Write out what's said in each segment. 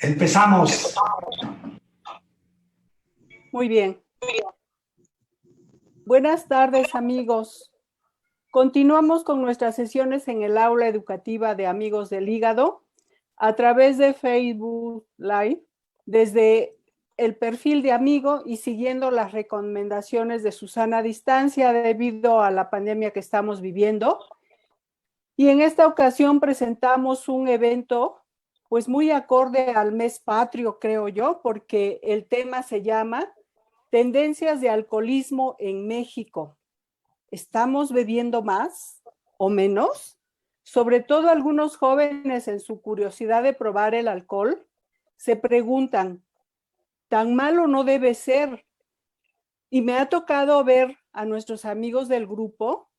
Empezamos. Muy bien. Buenas tardes, amigos. Continuamos con nuestras sesiones en el aula educativa de Amigos del Hígado a través de Facebook Live, desde el perfil de amigo y siguiendo las recomendaciones de Susana Distancia debido a la pandemia que estamos viviendo. Y en esta ocasión presentamos un evento pues muy acorde al mes patrio, creo yo, porque el tema se llama Tendencias de alcoholismo en México. ¿Estamos bebiendo más o menos? Sobre todo algunos jóvenes en su curiosidad de probar el alcohol se preguntan, ¿tan malo no debe ser? Y me ha tocado ver a nuestros amigos del grupo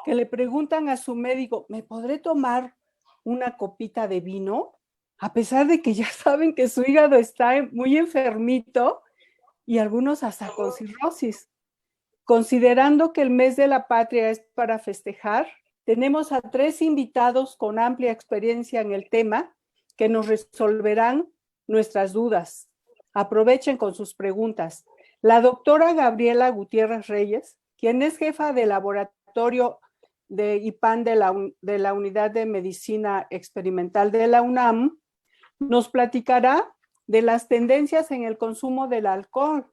que le preguntan a su médico, ¿me podré tomar una copita de vino? A pesar de que ya saben que su hígado está muy enfermito y algunos hasta con cirrosis. Considerando que el mes de la patria es para festejar, tenemos a 3 invitados con amplia experiencia en el tema que nos resolverán nuestras dudas. Aprovechen con sus preguntas. La doctora Gabriela Gutiérrez Reyes, quien es jefa de laboratorio de IPAN de la Unidad de Medicina Experimental de la UNAM, nos platicará de las tendencias en el consumo del alcohol.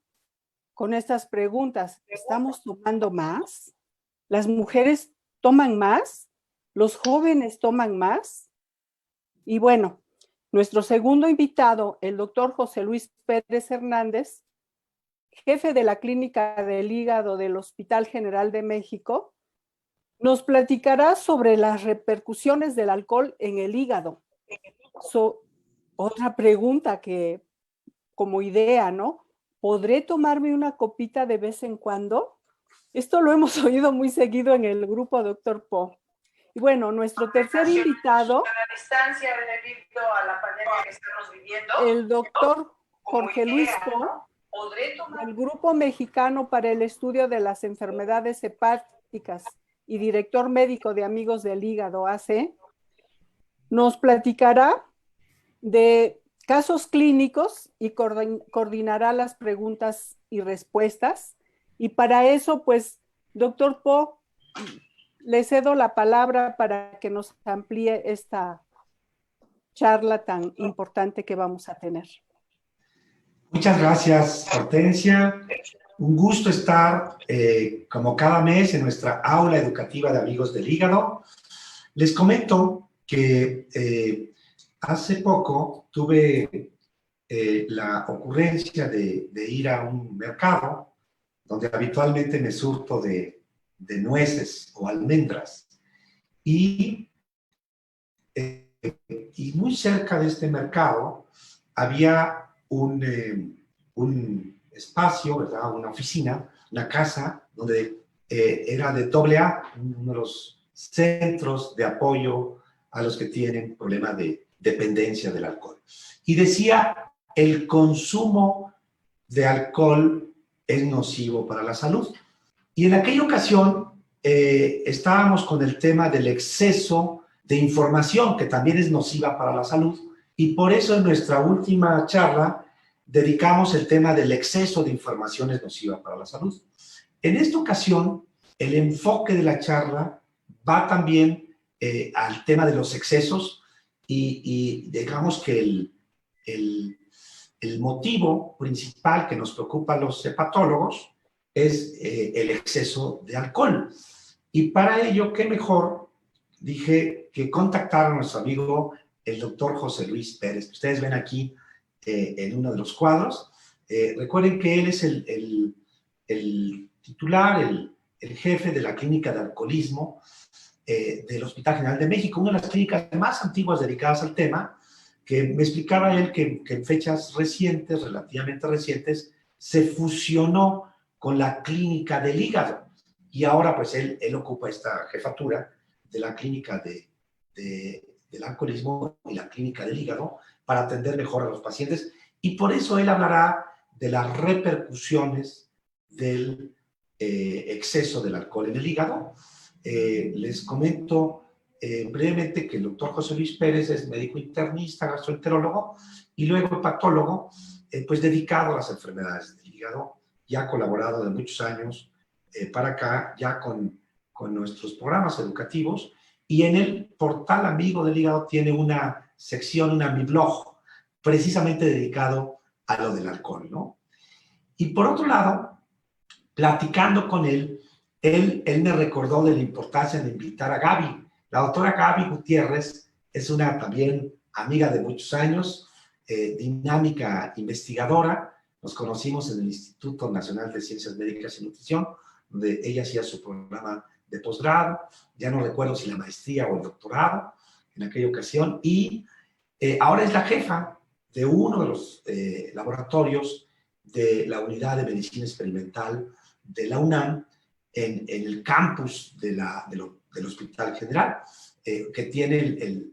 Con estas preguntas, ¿estamos tomando más? ¿Las mujeres toman más? ¿Los jóvenes toman más? Y bueno, nuestro segundo invitado, el doctor José Luis Pérez Hernández, jefe de la Clínica del Hígado del Hospital General de México, nos platicará sobre las repercusiones del alcohol en el hígado. Otra pregunta que, como idea, ¿no? ¿Podré tomarme una copita de vez en cuando? Esto lo hemos oído muy seguido en el grupo Dr. Po. Y bueno, nuestro tercer invitado, a la distancia debido a la pandemia que estamos viviendo, el doctor Jorge Luis Po, del Grupo Mexicano para el Estudio de las Enfermedades Hepáticas y director médico de Amigos del Hígado, AC, nos platicará de casos clínicos y coordinará las preguntas y respuestas. Y para eso, pues, doctor Po, le cedo la palabra para que nos amplíe esta charla tan importante que vamos a tener. Muchas gracias, Hortensia. Un gusto estar, como cada mes, en nuestra aula educativa de Amigos del Hígado. Les comento que hace poco tuve la ocurrencia de ir a un mercado donde habitualmente me surto de nueces o almendras. Y muy cerca de este mercado había un espacio, ¿verdad? Una oficina, una casa, donde era de AA, uno de los centros de apoyo a los que tienen problemas de dependencia del alcohol. Y decía, el consumo de alcohol es nocivo para la salud. Y en aquella ocasión estábamos con el tema del exceso de información, que también es nociva para la salud, y por eso en nuestra última charla dedicamos el tema del exceso de información es nociva para la salud. En esta ocasión, el enfoque de la charla va también al tema de los excesos y digamos que el motivo principal que nos preocupa a los hepatólogos es el exceso de alcohol. Y para ello, qué mejor, dije, que contactar a nuestro amigo, el doctor José Luis Pérez. Ustedes ven aquí en uno de los cuadros. Recuerden que él es el titular, el jefe de la clínica de alcoholismo del Hospital General de México, una de las clínicas más antiguas dedicadas al tema, que me explicaba él que en fechas recientes, relativamente recientes, se fusionó con la clínica del hígado. Y ahora, pues, él ocupa esta jefatura de la clínica del alcoholismo y la clínica del hígado para atender mejor a los pacientes. Y por eso él hablará de las repercusiones del exceso del alcohol en el hígado. Les comento brevemente que el doctor José Luis Pérez es médico internista, gastroenterólogo y luego hepatólogo, pues dedicado a las enfermedades del hígado, ya ha colaborado de muchos años para acá, ya con nuestros programas educativos, y en el portal Amigo del Hígado tiene una sección, mi blog, precisamente dedicado a lo del alcohol, ¿no? Y por otro lado, platicando con él me recordó de la importancia de invitar a Gaby. La doctora Gaby Gutiérrez es una también amiga de muchos años, dinámica investigadora. Nos conocimos en el Instituto Nacional de Ciencias Médicas y Nutrición, donde ella hacía su programa de posgrado, ya no recuerdo si la maestría o el doctorado en aquella ocasión, y ahora es la jefa de uno de los laboratorios de la Unidad de Medicina Experimental de la UNAM en el campus del Hospital General, que tiene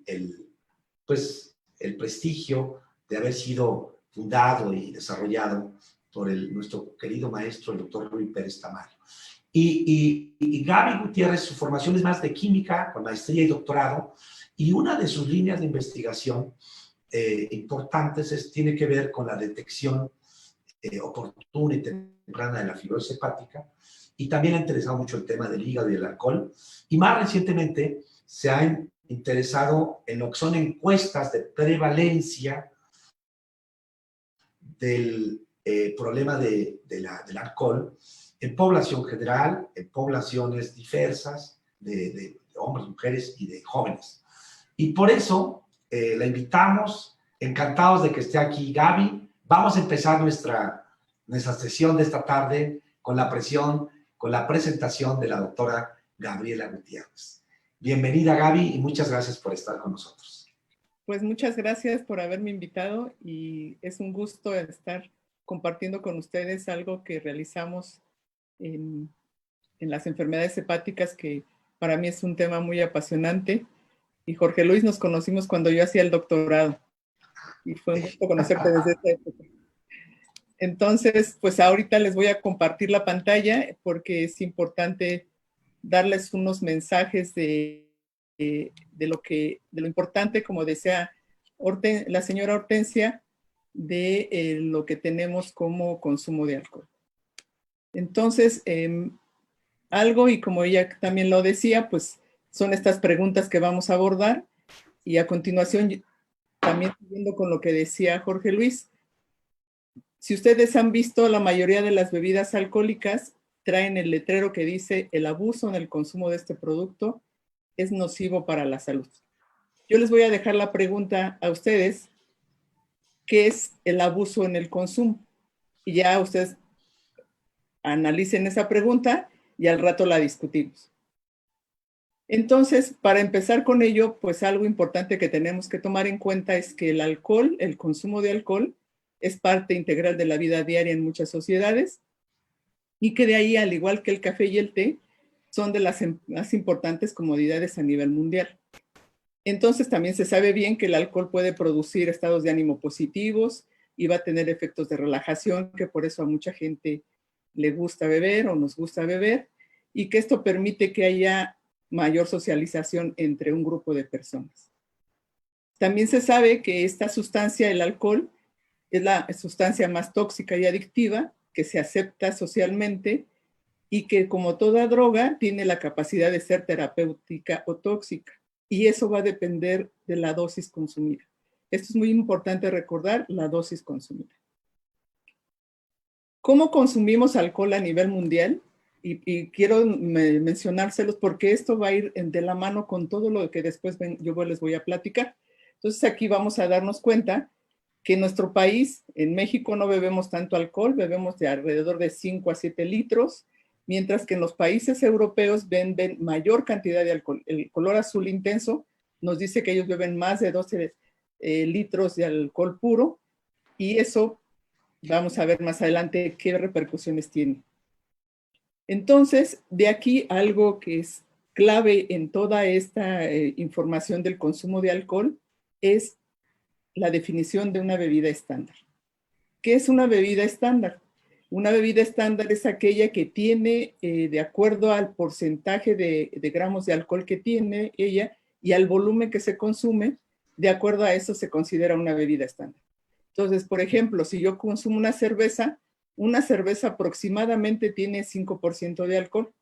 pues, el prestigio de haber sido fundado y desarrollado por nuestro querido maestro, el doctor Rui Pérez Tamayo. Y Gaby Gutiérrez, su formación es más de química, con maestría y doctorado, y una de sus líneas de investigación importantes tiene que ver con la detección oportuna y temprana de la fibrosis hepática, y también ha interesado mucho el tema del hígado y el alcohol, y más recientemente se ha interesado en lo que son encuestas de prevalencia del problema del alcohol en población general, en poblaciones diversas, de hombres, mujeres y de jóvenes. Y por eso la invitamos, encantados de que esté aquí Gaby. Vamos a empezar nuestra sesión de esta tarde con la presentación de la doctora Gabriela Gutiérrez. Bienvenida, Gaby, y muchas gracias por estar con nosotros. Pues muchas gracias por haberme invitado y es un gusto estar compartiendo con ustedes algo que realizamos en las enfermedades hepáticas, que para mí es un tema muy apasionante. Y Jorge Luis, nos conocimos cuando yo hacía el doctorado y fue un gusto conocerte desde esa época. Entonces, pues ahorita les voy a compartir la pantalla porque es importante darles unos mensajes de lo importante, como decía la señora Hortensia, de lo que tenemos como consumo de alcohol. Entonces, algo, y como ella también lo decía, pues son estas preguntas que vamos a abordar, y a continuación, también siguiendo con lo que decía Jorge Luis, si ustedes han visto, la mayoría de las bebidas alcohólicas traen el letrero que dice: el abuso en el consumo de este producto es nocivo para la salud. Yo les voy a dejar la pregunta a ustedes: ¿qué es el abuso en el consumo? Y ya ustedes analicen esa pregunta y al rato la discutimos. Entonces, para empezar con ello, pues algo importante que tenemos que tomar en cuenta es que el alcohol, el consumo de alcohol, es parte integral de la vida diaria en muchas sociedades, y que de ahí, al igual que el café y el té, son de las más importantes comodidades a nivel mundial. Entonces, también se sabe bien que el alcohol puede producir estados de ánimo positivos y va a tener efectos de relajación, que por eso a mucha gente le gusta beber o nos gusta beber, y que esto permite que haya mayor socialización entre un grupo de personas. También se sabe que esta sustancia, el alcohol, es la sustancia más tóxica y adictiva que se acepta socialmente, y que, como toda droga, tiene la capacidad de ser terapéutica o tóxica, y eso va a depender de la dosis consumida. Esto es muy importante recordar, la dosis consumida. ¿Cómo consumimos alcohol a nivel mundial? Y quiero mencionárselos porque esto va a ir de la mano con todo lo que después yo les voy a platicar. Entonces, aquí vamos a darnos cuenta que en nuestro país, en México, no bebemos tanto alcohol, bebemos de alrededor de 5 a 7 litros, mientras que en los países europeos beben mayor cantidad de alcohol. El color azul intenso nos dice que ellos beben más de 12 litros de alcohol puro, y eso vamos a ver más adelante qué repercusiones tiene. Entonces, de aquí algo que es clave en toda esta información del consumo de alcohol es la definición de una bebida estándar. ¿Qué es una bebida estándar? Una bebida estándar es aquella que tiene, de acuerdo al porcentaje de gramos de alcohol que tiene ella, y al volumen que se consume, de acuerdo a eso se considera una bebida estándar. Entonces, por ejemplo, si yo consumo una cerveza aproximadamente tiene 5% de alcohol.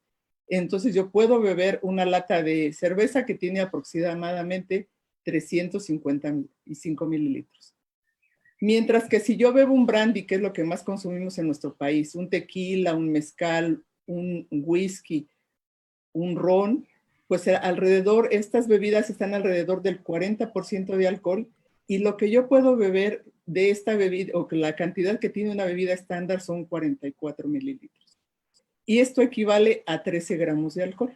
Entonces yo puedo beber una lata de cerveza que tiene aproximadamente 355 mililitros. Mientras que si yo bebo un brandy, que es lo que más consumimos en nuestro país, un tequila, un mezcal, un whisky, un ron, pues estas bebidas están alrededor del 40% de alcohol, y lo que yo puedo beber de esta bebida, o que la cantidad que tiene una bebida estándar, son 44 mililitros. Y esto equivale a 13 gramos de alcohol.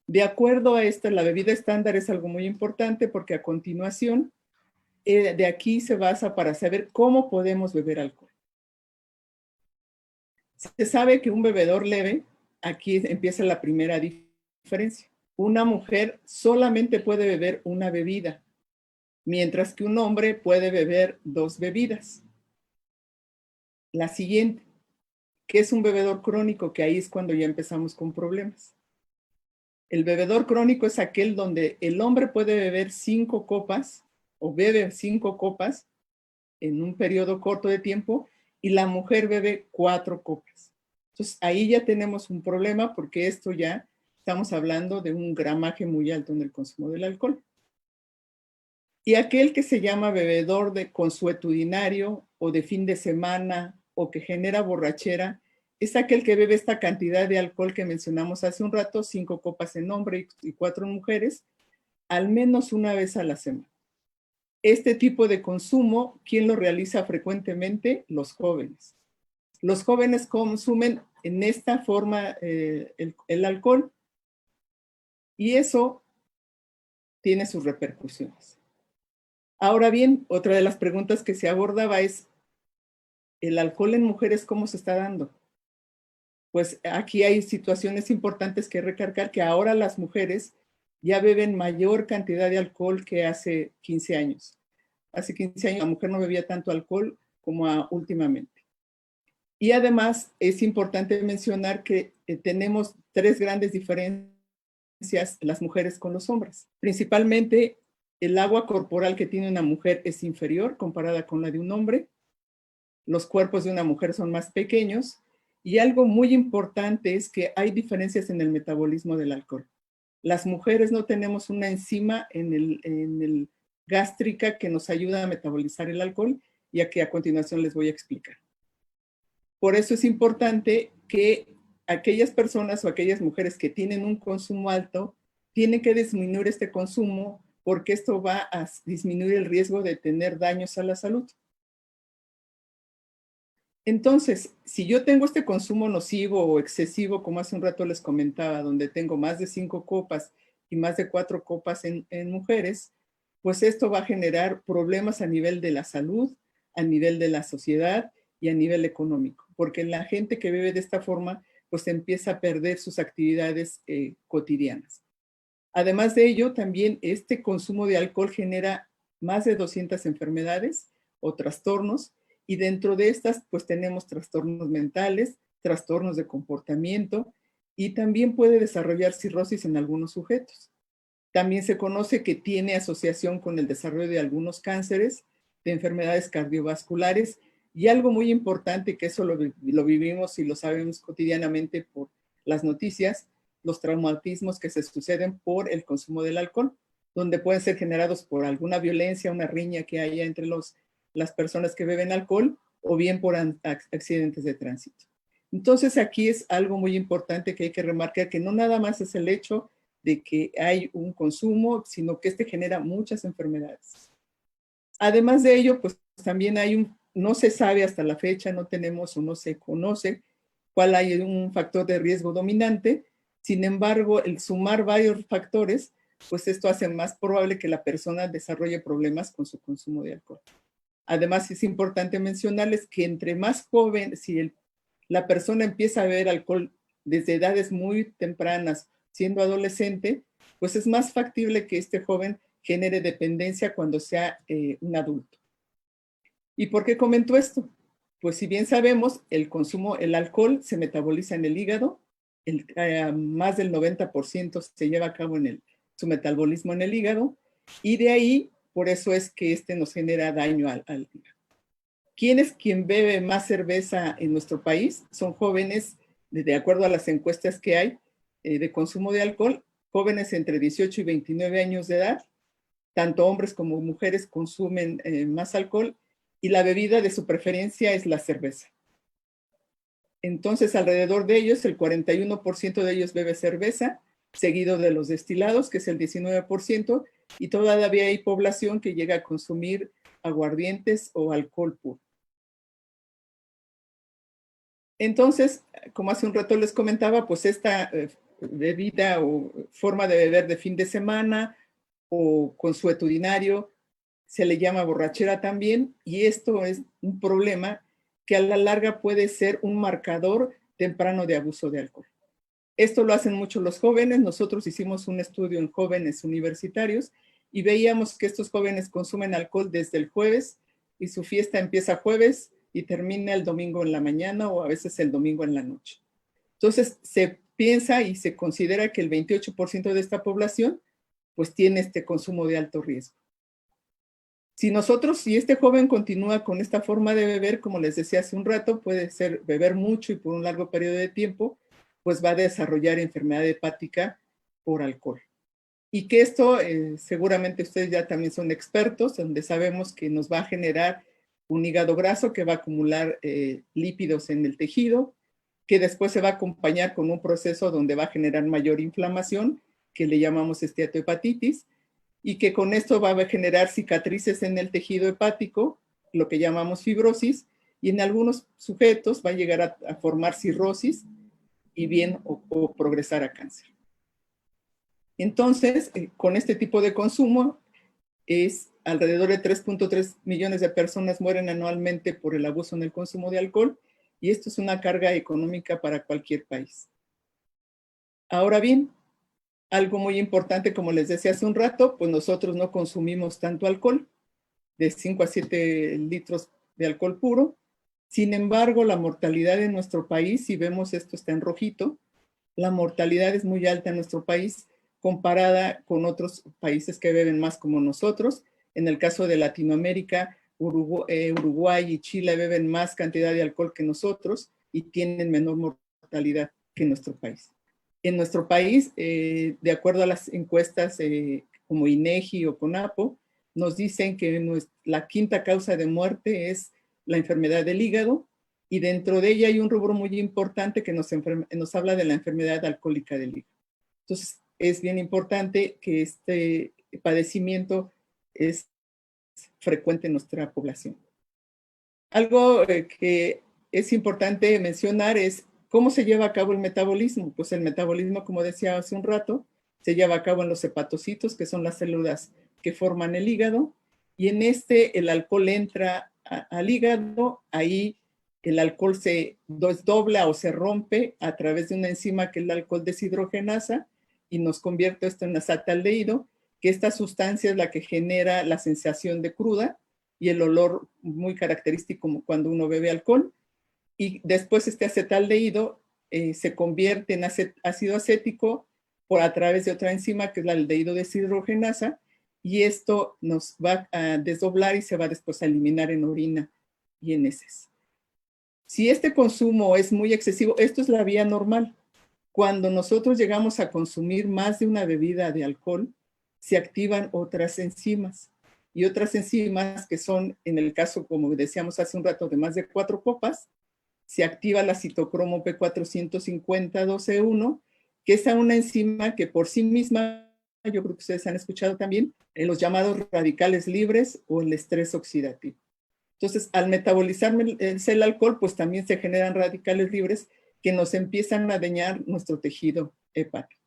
De acuerdo a esto, la bebida estándar es algo muy importante porque a continuación, de aquí se basa para saber cómo podemos beber alcohol. Se sabe que un bebedor leve, aquí empieza la primera diferencia. Una mujer solamente puede beber una bebida, mientras que un hombre puede beber 2 bebidas. La siguiente, que es un bebedor crónico, que ahí es cuando ya empezamos con problemas. El bebedor crónico es aquel donde el hombre puede beber 5 copas o bebe 5 copas en un periodo corto de tiempo y la mujer bebe 4 copas. Entonces ahí ya tenemos un problema porque esto ya estamos hablando de un gramaje muy alto en el consumo del alcohol. Y aquel que se llama bebedor consuetudinario o de fin de semana o que genera borrachera, es aquel que bebe esta cantidad de alcohol que mencionamos hace un rato, 5 copas en hombre y 4 en mujeres, al menos una vez a la semana. Este tipo de consumo, ¿quién lo realiza frecuentemente? Los jóvenes. Los jóvenes consumen en esta forma el alcohol, y eso tiene sus repercusiones. Ahora bien, otra de las preguntas que se abordaba es, ¿el alcohol en mujeres cómo se está dando? Pues aquí hay situaciones importantes que recargar, que ahora las mujeres ya beben mayor cantidad de alcohol que hace 15 años. Hace 15 años la mujer no bebía tanto alcohol como últimamente. Y además es importante mencionar que tenemos 3 grandes diferencias las mujeres con los hombres. Principalmente, el agua corporal que tiene una mujer es inferior comparada con la de un hombre. Los cuerpos de una mujer son más pequeños. Y algo muy importante es que hay diferencias en el metabolismo del alcohol. Las mujeres no tenemos una enzima en el gástrica que nos ayuda a metabolizar el alcohol, y aquí a continuación les voy a explicar. Por eso es importante que aquellas personas o aquellas mujeres que tienen un consumo alto tienen que disminuir este consumo, porque esto va a disminuir el riesgo de tener daños a la salud. Entonces, si yo tengo este consumo nocivo o excesivo, como hace un rato les comentaba, donde tengo más de 5 copas y más de 4 copas en mujeres, pues esto va a generar problemas a nivel de la salud, a nivel de la sociedad y a nivel económico, porque la gente que bebe de esta forma, pues empieza a perder sus actividades cotidianas. Además de ello, también este consumo de alcohol genera más de 200 enfermedades o trastornos, y dentro de estas, pues tenemos trastornos mentales, trastornos de comportamiento, y también puede desarrollar cirrosis en algunos sujetos. También se conoce que tiene asociación con el desarrollo de algunos cánceres, de enfermedades cardiovasculares, y algo muy importante, que eso lo vivimos y lo sabemos cotidianamente por las noticias, los traumatismos que se suceden por el consumo del alcohol, donde pueden ser generados por alguna violencia, una riña que haya entre las personas que beben alcohol, o bien por accidentes de tránsito. Entonces aquí es algo muy importante que hay que remarcar, que no nada más es el hecho de que hay un consumo, sino que este genera muchas enfermedades. Además de ello, pues también no se sabe hasta la fecha, no tenemos o no se conoce cuál hay un factor de riesgo dominante. Sin embargo, el sumar varios factores, pues esto hace más probable que la persona desarrolle problemas con su consumo de alcohol. Además, es importante mencionarles que entre más joven, si la persona empieza a beber alcohol desde edades muy tempranas, siendo adolescente, pues es más factible que este joven genere dependencia cuando sea un adulto. ¿Y por qué comento esto? Pues si bien sabemos, el alcohol se metaboliza en el hígado, más del 90% se lleva a cabo su metabolismo en el hígado, y de ahí, por eso es que nos genera daño al hígado. ¿Quién es quien bebe más cerveza en nuestro país? Son jóvenes, de acuerdo a las encuestas que hay de consumo de alcohol, jóvenes entre 18 y 29 años de edad, tanto hombres como mujeres consumen más alcohol, y la bebida de su preferencia es la cerveza. Entonces, alrededor de ellos, el 41% de ellos bebe cerveza, seguido de los destilados, que es el 19%, y todavía hay población que llega a consumir aguardientes o alcohol puro. Entonces, como hace un rato les comentaba, pues esta bebida o forma de beber de fin de semana o consuetudinario se le llama borrachera también, y esto es un problema que a la larga puede ser un marcador temprano de abuso de alcohol. Esto lo hacen mucho los jóvenes. Nosotros hicimos un estudio en jóvenes universitarios y veíamos que estos jóvenes consumen alcohol desde el jueves y su fiesta empieza jueves y termina el domingo en la mañana o a veces el domingo en la noche. Entonces se piensa y se considera que el 28% de esta población pues tiene este consumo de alto riesgo. Si este joven continúa con esta forma de beber, como les decía hace un rato, puede ser beber mucho y por un largo periodo de tiempo, pues va a desarrollar enfermedad hepática por alcohol. Y que esto, seguramente ustedes ya también son expertos, donde sabemos que nos va a generar un hígado graso que va a acumular lípidos en el tejido, que después se va a acompañar con un proceso donde va a generar mayor inflamación, que le llamamos esteatohepatitis, y que con esto va a generar cicatrices en el tejido hepático, lo que llamamos fibrosis, y en algunos sujetos va a llegar a formar cirrosis y bien o progresar a cáncer. Entonces, con este tipo de consumo, alrededor de 3.3 millones de personas mueren anualmente por el abuso en el consumo de alcohol, y esto es una carga económica para cualquier país. Ahora bien, algo muy importante, como les decía hace un rato, pues nosotros no consumimos tanto alcohol, de 5 a 7 litros de alcohol puro. Sin embargo, la mortalidad en nuestro país, si vemos esto está en rojito, la mortalidad es muy alta en nuestro país comparada con otros países que beben más como nosotros. En el caso de Latinoamérica, Uruguay y Chile beben más cantidad de alcohol que nosotros y tienen menor mortalidad que nuestro país. En nuestro país, de acuerdo a las encuestas como INEGI o CONAPO, nos dicen que la quinta causa de muerte es la enfermedad del hígado, y dentro de ella hay un rubro muy importante que nos habla de la enfermedad alcohólica del hígado. Entonces, es bien importante que este padecimiento es frecuente en nuestra población. Algo que es importante mencionar es cómo se lleva a cabo el metabolismo. Pues el metabolismo, como decía hace un rato, se lleva a cabo en los hepatocitos, que son las células que forman el hígado, y en el alcohol entra al hígado. Ahí el alcohol se desdobla o se rompe a través de una enzima que es la alcohol deshidrogenasa, y nos convierte esto en acetaldehído, que esta sustancia es la que genera la sensación de cruda y el olor muy característico como cuando uno bebe alcohol. Y después este acetaldehído se convierte en ácido acético a través de otra enzima que es la aldehído deshidrogenasa, y esto nos va a desdoblar y se va después a eliminar en orina y en heces. Si este consumo es muy excesivo, esto es la vía normal. Cuando nosotros llegamos a consumir más de una bebida de alcohol, se activan otras enzimas, y otras enzimas que son, en el caso, como decíamos hace un rato, de más de 4 copas, se activa la citocromo P450-12-1, que es una enzima que por sí misma, yo creo que ustedes han escuchado también, en los llamados radicales libres o el estrés oxidativo. Entonces, al metabolizarse el alcohol, pues también se generan radicales libres que nos empiezan a dañar nuestro tejido hepático.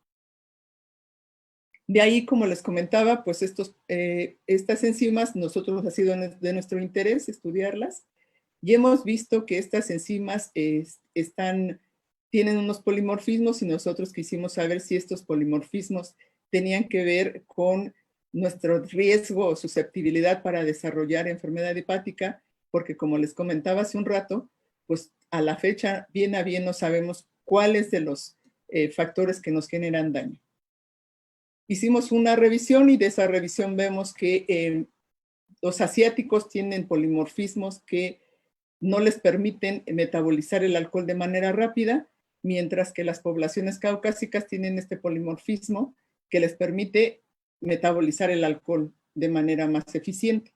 De ahí, como les comentaba, pues estas enzimas, nosotros ha sido de nuestro interés estudiarlas, y hemos visto que estas enzimas tienen unos polimorfismos, y nosotros quisimos saber si estos polimorfismos tenían que ver con nuestro riesgo o susceptibilidad para desarrollar enfermedad hepática, porque como les comentaba hace un rato, pues a la fecha bien a bien no sabemos cuáles de los factores que nos generan daño. Hicimos una revisión y de esa revisión vemos que los asiáticos tienen polimorfismos que no les permiten metabolizar el alcohol de manera rápida, mientras que las poblaciones caucásicas tienen este polimorfismo que les permite metabolizar el alcohol de manera más eficiente.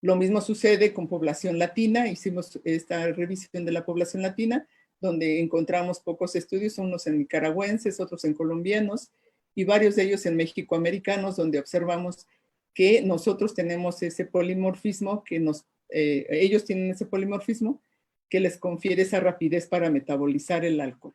Lo mismo sucede con población latina. Hicimos esta revisión de la población latina, donde encontramos pocos estudios, unos en nicaragüenses, otros en colombianos, y varios de ellos en mexicoamericanos, donde observamos que nosotros tenemos ese polimorfismo, ellos tienen ese polimorfismo que les confiere esa rapidez para metabolizar el alcohol.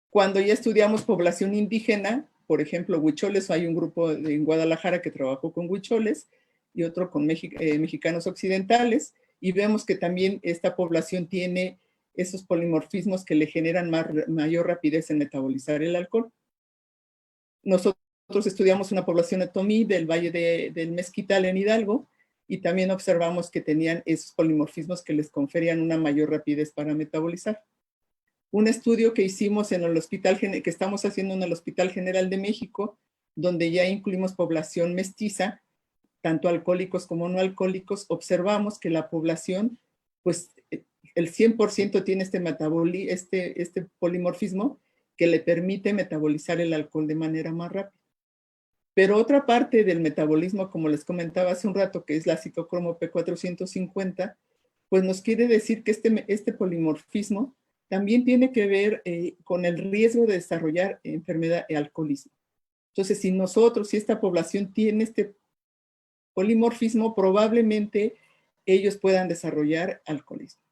Cuando ya estudiamos población indígena, por ejemplo, huicholes, hay un grupo en Guadalajara que trabajó con huicholes y otro con mexicanos occidentales, y vemos que también esta población tiene esos polimorfismos que le generan mayor rapidez en metabolizar el alcohol. Nosotros estudiamos una población otomí del Valle del Mezquital en Hidalgo, y también observamos que tenían esos polimorfismos que les conferían una mayor rapidez para metabolizar. Un estudio que hicimos en el hospital, que estamos haciendo en el Hospital General de México, donde ya incluimos población mestiza, tanto alcohólicos como no alcohólicos, observamos que la población, pues el 100% tiene este polimorfismo que le permite metabolizar el alcohol de manera más rápida. Pero otra parte del metabolismo, como les comentaba hace un rato, que es la citocromo P450, pues nos quiere decir que este polimorfismo también tiene que ver con el riesgo de desarrollar enfermedad de alcoholismo. Entonces, si esta población tiene este polimorfismo, probablemente ellos puedan desarrollar alcoholismo.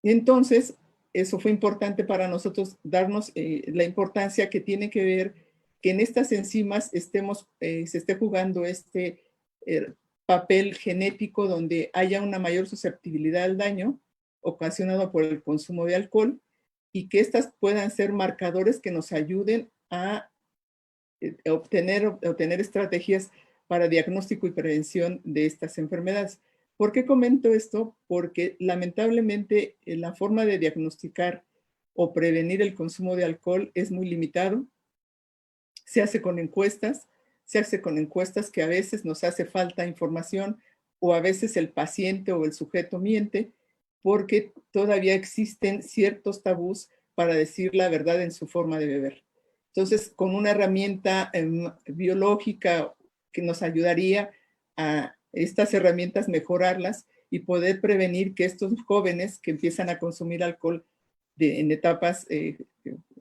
Entonces, eso fue importante para nosotros darnos la importancia que tiene que ver que en estas enzimas se esté jugando este papel genético donde haya una mayor susceptibilidad al daño ocasionado por el consumo de alcohol, y que estas puedan ser marcadores que nos ayuden a obtener estrategias para diagnóstico y prevención de estas enfermedades. ¿Por qué comento esto? Porque lamentablemente la forma de diagnosticar o prevenir el consumo de alcohol es muy limitado. Se hace con encuestas que a veces nos hace falta información, o a veces el paciente o el sujeto miente, porque todavía existen ciertos tabús para decir la verdad en su forma de beber. Entonces, con una herramienta biológica que nos ayudaría a estas herramientas mejorarlas y poder prevenir que estos jóvenes que empiezan a consumir alcohol en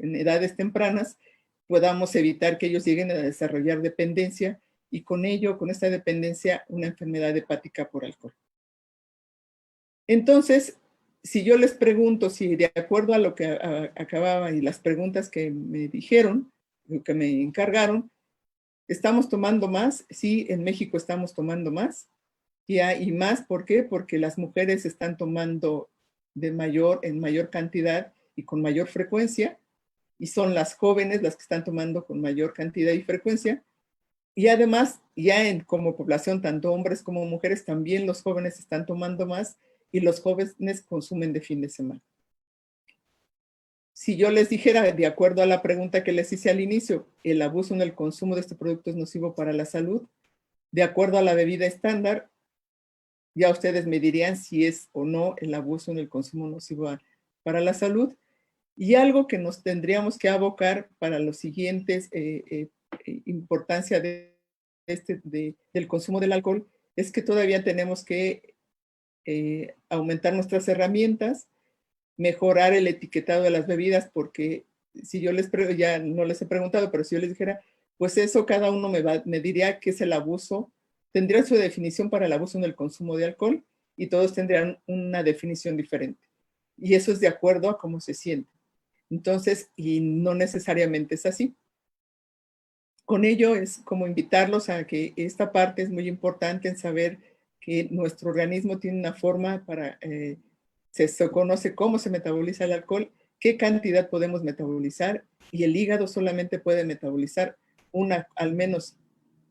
edades tempranas, podamos evitar que ellos lleguen a desarrollar dependencia, y con ello, con esta dependencia, una enfermedad hepática por alcohol. Entonces, si yo les pregunto si de acuerdo a lo que acababa y las preguntas que me dijeron, que me encargaron, ¿estamos tomando más? Sí, en México estamos tomando más. Y más, ¿por qué? Porque las mujeres están tomando en mayor cantidad y con mayor frecuencia, y son las jóvenes las que están tomando con mayor cantidad y frecuencia. Y además, como población, tanto hombres como mujeres, también los jóvenes están tomando más, y los jóvenes consumen de fin de semana. Si yo les dijera, de acuerdo a la pregunta que les hice al inicio, el abuso en el consumo de este producto es nocivo para la salud, de acuerdo a la bebida estándar, ya ustedes me dirían si es o no el abuso en el consumo nocivo para la salud. Y algo que nos tendríamos que abocar para los siguientes importancia del consumo del alcohol es que todavía tenemos que aumentar nuestras herramientas, mejorar el etiquetado de las bebidas, porque si yo ya no les he preguntado, pero si yo les dijera, pues eso cada uno me diría que es el abuso, tendría su definición para el abuso en el consumo de alcohol, y todos tendrían una definición diferente. Y eso es de acuerdo a cómo se siente. Entonces, y no necesariamente es así. Con ello es como invitarlos a que esta parte es muy importante en saber que nuestro organismo tiene una forma se conoce cómo se metaboliza el alcohol, qué cantidad podemos metabolizar, y el hígado solamente puede metabolizar al menos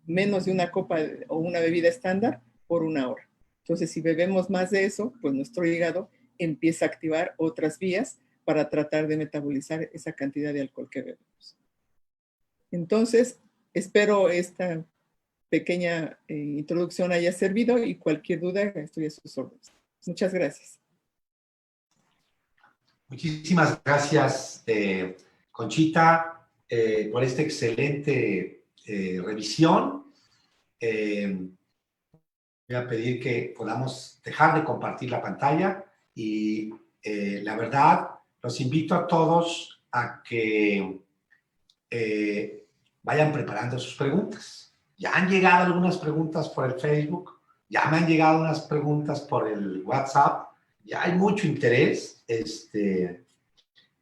de una copa o una bebida estándar por una hora. Entonces, si bebemos más de eso, pues nuestro hígado empieza a activar otras vías para tratar de metabolizar esa cantidad de alcohol que bebemos. Entonces, espero esta pequeña introducción haya servido y cualquier duda estoy a sus órdenes. Muchas gracias. Muchísimas gracias, Conchita, por esta excelente revisión. Voy a pedir que podamos dejar de compartir la pantalla y la verdad, los invito a todos a que vayan preparando sus preguntas. Ya han llegado algunas preguntas por el Facebook, ya me han llegado unas preguntas por el WhatsApp, ya hay mucho interés.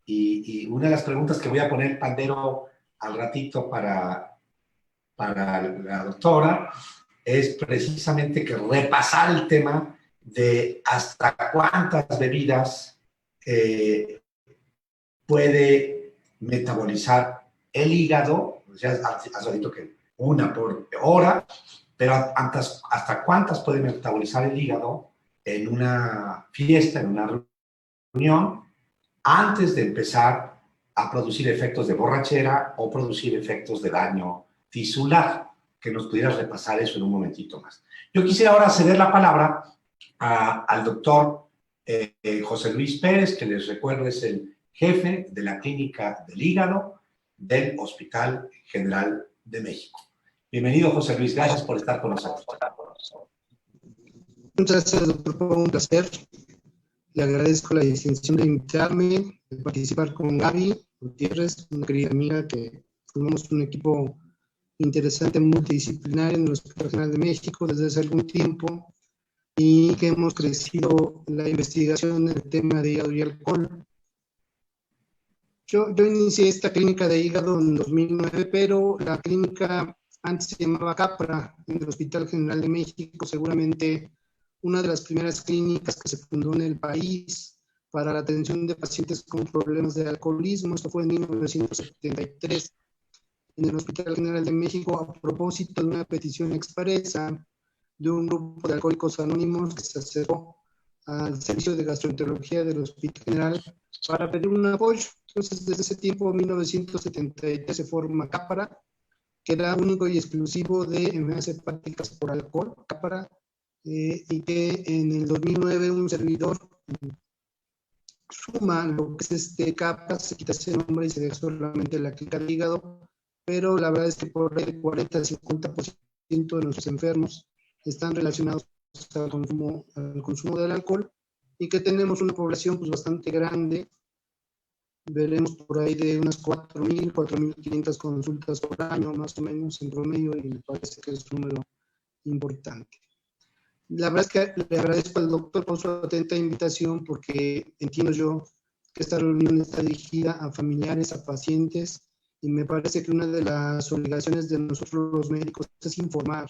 Y una de las preguntas que voy a poner, Pandero, al ratito para la doctora, es precisamente que repasar el tema de hasta cuántas bebidas puede metabolizar el hígado. Ya has dicho que una por hora, pero hasta cuántas puede metabolizar el hígado en una fiesta, en una reunión, antes de empezar a producir efectos de borrachera o producir efectos de daño tisular, que nos pudieras repasar eso en un momentito más. Yo quisiera ahora ceder la palabra al doctor José Luis Pérez, que les recuerdo es el jefe de la Clínica del Hígado del Hospital General de México. Bienvenido, José Luis, gracias por estar con nosotros. Muchas gracias, doctor, fue un placer. Le agradezco la distinción de invitarme, de participar con Gaby Gutiérrez, una querida amiga que formamos un equipo interesante, multidisciplinario en el Hospital General de México desde hace algún tiempo y que hemos crecido en la investigación en el tema de hígado y alcohol. Yo inicié esta clínica de hígado en 2009, pero la clínica antes se llamaba CAPRA, en el Hospital General de México, seguramente una de las primeras clínicas que se fundó en el país para la atención de pacientes con problemas de alcoholismo. Esto fue en 1973 en el Hospital General de México a propósito de una petición expresa de un grupo de alcohólicos anónimos que se acercó al servicio de gastroenterología del Hospital General para pedir un apoyo. Entonces, desde ese tiempo, 1973, se forma CAPRA, que era único y exclusivo de enfermedades hepáticas por alcohol, CAPRA, y que en el 2009 un servidor suma lo que es este CAPRA, se quita ese nombre y se deja solamente la clínica de hígado, pero la verdad es que por el 40-50% de nuestros enfermos están relacionados al consumo del alcohol y que tenemos una población pues bastante grande. Veremos por ahí de unas 4.000, 4.500 consultas por año, más o menos en promedio, y me parece que es un número importante. La verdad es que le agradezco al doctor por su atenta invitación, porque entiendo yo que esta reunión está dirigida a familiares, a pacientes, y me parece que una de las obligaciones de nosotros los médicos es informar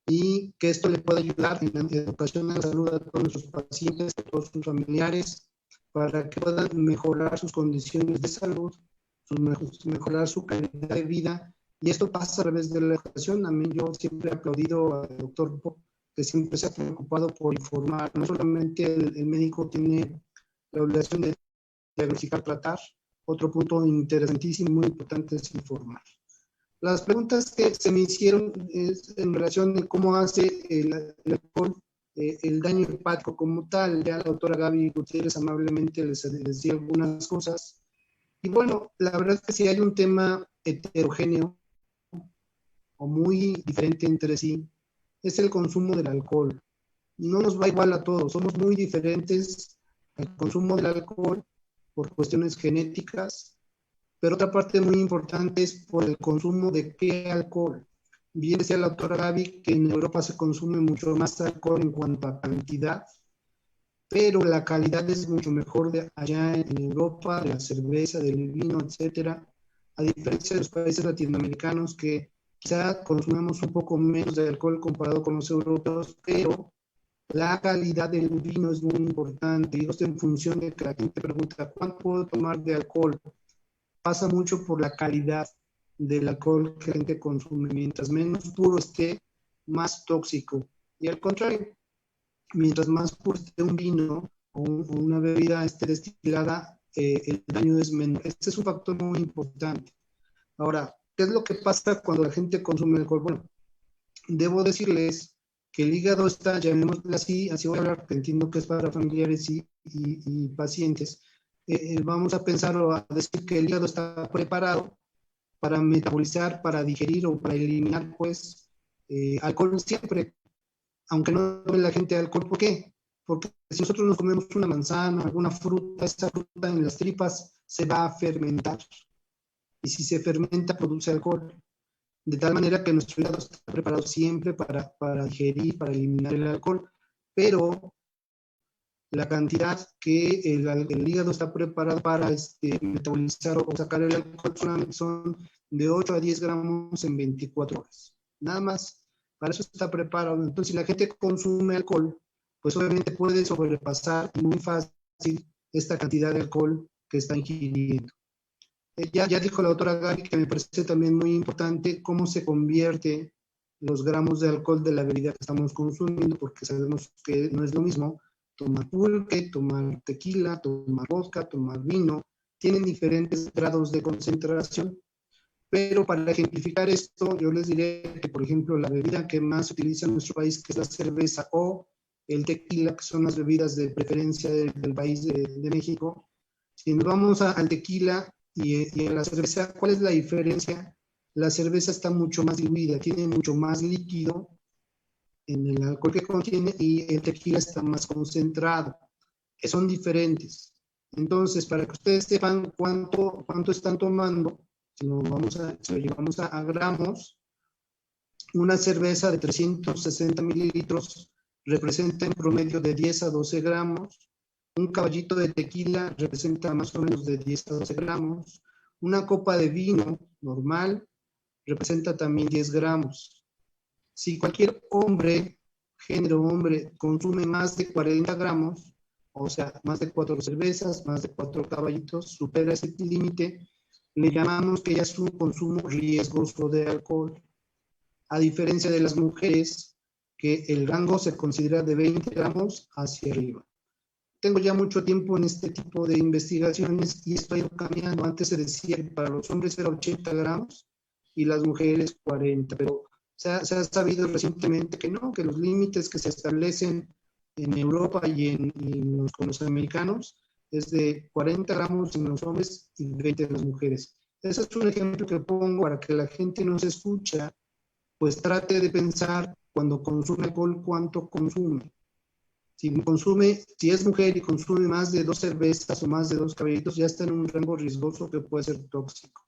y que esto le pueda ayudar en la educación en la salud a todos nuestros pacientes, a todos sus familiares, para que puedan mejorar sus condiciones de salud, mejorar su calidad de vida. Y esto pasa a través de la educación. A mí yo siempre he aplaudido al doctor que siempre se ha preocupado por informar. No solamente el médico tiene la obligación de diagnosticar, tratar. Otro punto interesantísimo y muy importante es informar. Las preguntas que se me hicieron es en relación a cómo hace el alcohol el daño hepático como tal. Ya la doctora Gaby Gutiérrez amablemente les decía algunas cosas. Y bueno, la verdad es que si hay un tema heterogéneo o muy diferente entre sí, es el consumo del alcohol. No nos va igual a todos, somos muy diferentes al consumo del alcohol por cuestiones genéticas, pero otra parte muy importante es por el consumo de qué alcohol. Bien decía la doctora Gaby que en Europa se consume mucho más alcohol en cuanto a cantidad, pero la calidad es mucho mejor de allá en Europa, de la cerveza, del vino, etcétera, a diferencia de los países latinoamericanos que quizá consumimos un poco menos de alcohol comparado con los europeos, pero la calidad del vino es muy importante, y esto en función de que la gente pregunta ¿cuánto puedo tomar de alcohol? Pasa mucho por la calidad del alcohol que la gente consume. Mientras menos puro esté, más tóxico. Y al contrario, mientras más puro esté un vino o una bebida destilada, el daño es menor. Este es un factor muy importante. Ahora, ¿qué es lo que pasa cuando la gente consume alcohol? Bueno, debo decirles que el hígado está, llamémoslo así, así voy a hablar, porque entiendo que es para familiares y pacientes. Vamos a pensar o a decir que el hígado está preparado para metabolizar, para digerir o para eliminar, pues, alcohol siempre, aunque no tome la gente alcohol. ¿Por qué? Porque si nosotros nos comemos una manzana, alguna fruta, esa fruta en las tripas se va a fermentar. Y si se fermenta, produce alcohol. De tal manera que nuestro hígado está preparado siempre para digerir, para eliminar el alcohol. Pero la cantidad que el hígado está preparado para metabolizar o sacar el alcohol solamente son de 8 a 10 gramos en 24 horas. Nada más. Para eso está preparado. Entonces, si la gente consume alcohol, pues obviamente puede sobrepasar muy fácil esta cantidad de alcohol que está ingiriendo. Ya dijo la doctora Gaby, que me parece también muy importante cómo se convierte los gramos de alcohol de la bebida que estamos consumiendo, porque sabemos que no es lo mismo tomar pulque, tomar tequila, tomar vodka, tomar vino. Tienen diferentes grados de concentración. Pero para ejemplificar esto, yo les diré que, por ejemplo, la bebida que más se utiliza en nuestro país, que es la cerveza o el tequila, que son las bebidas de preferencia del país de México. Si nos vamos al tequila y a la cerveza, ¿cuál es la diferencia? La cerveza está mucho más diluida, tiene mucho más líquido en el alcohol que contiene, y el tequila está más concentrado. Son diferentes. Entonces, para que ustedes sepan cuánto están tomando, si lo llevamos a gramos, una cerveza de 360 mililitros representa en promedio de 10 a 12 gramos. Un caballito de tequila representa más o menos de 10 a 12 gramos. Una copa de vino normal representa también 10 gramos. Si cualquier hombre, género hombre, consume más de 40 gramos, o sea, más de 4 cervezas, más de 4 caballitos, supera ese límite, le llamamos que ya es un consumo riesgoso de alcohol. A diferencia de las mujeres, que el rango se considera de 20 gramos hacia arriba. Tengo ya mucho tiempo en este tipo de investigaciones y esto ha ido cambiando. Antes se decía que para los hombres era 80 gramos y las mujeres 40, pero se ha sabido recientemente que no, que los límites que se establecen en Europa con los americanos es de 40 gramos en los hombres y 20 en las mujeres. Ese es un ejemplo que pongo para que la gente nos escucha, pues trate de pensar cuando consume alcohol cuánto consume. Si es mujer y consume más de 2 cervezas o más de 2 caballitos, ya está en un rango riesgoso que puede ser tóxico.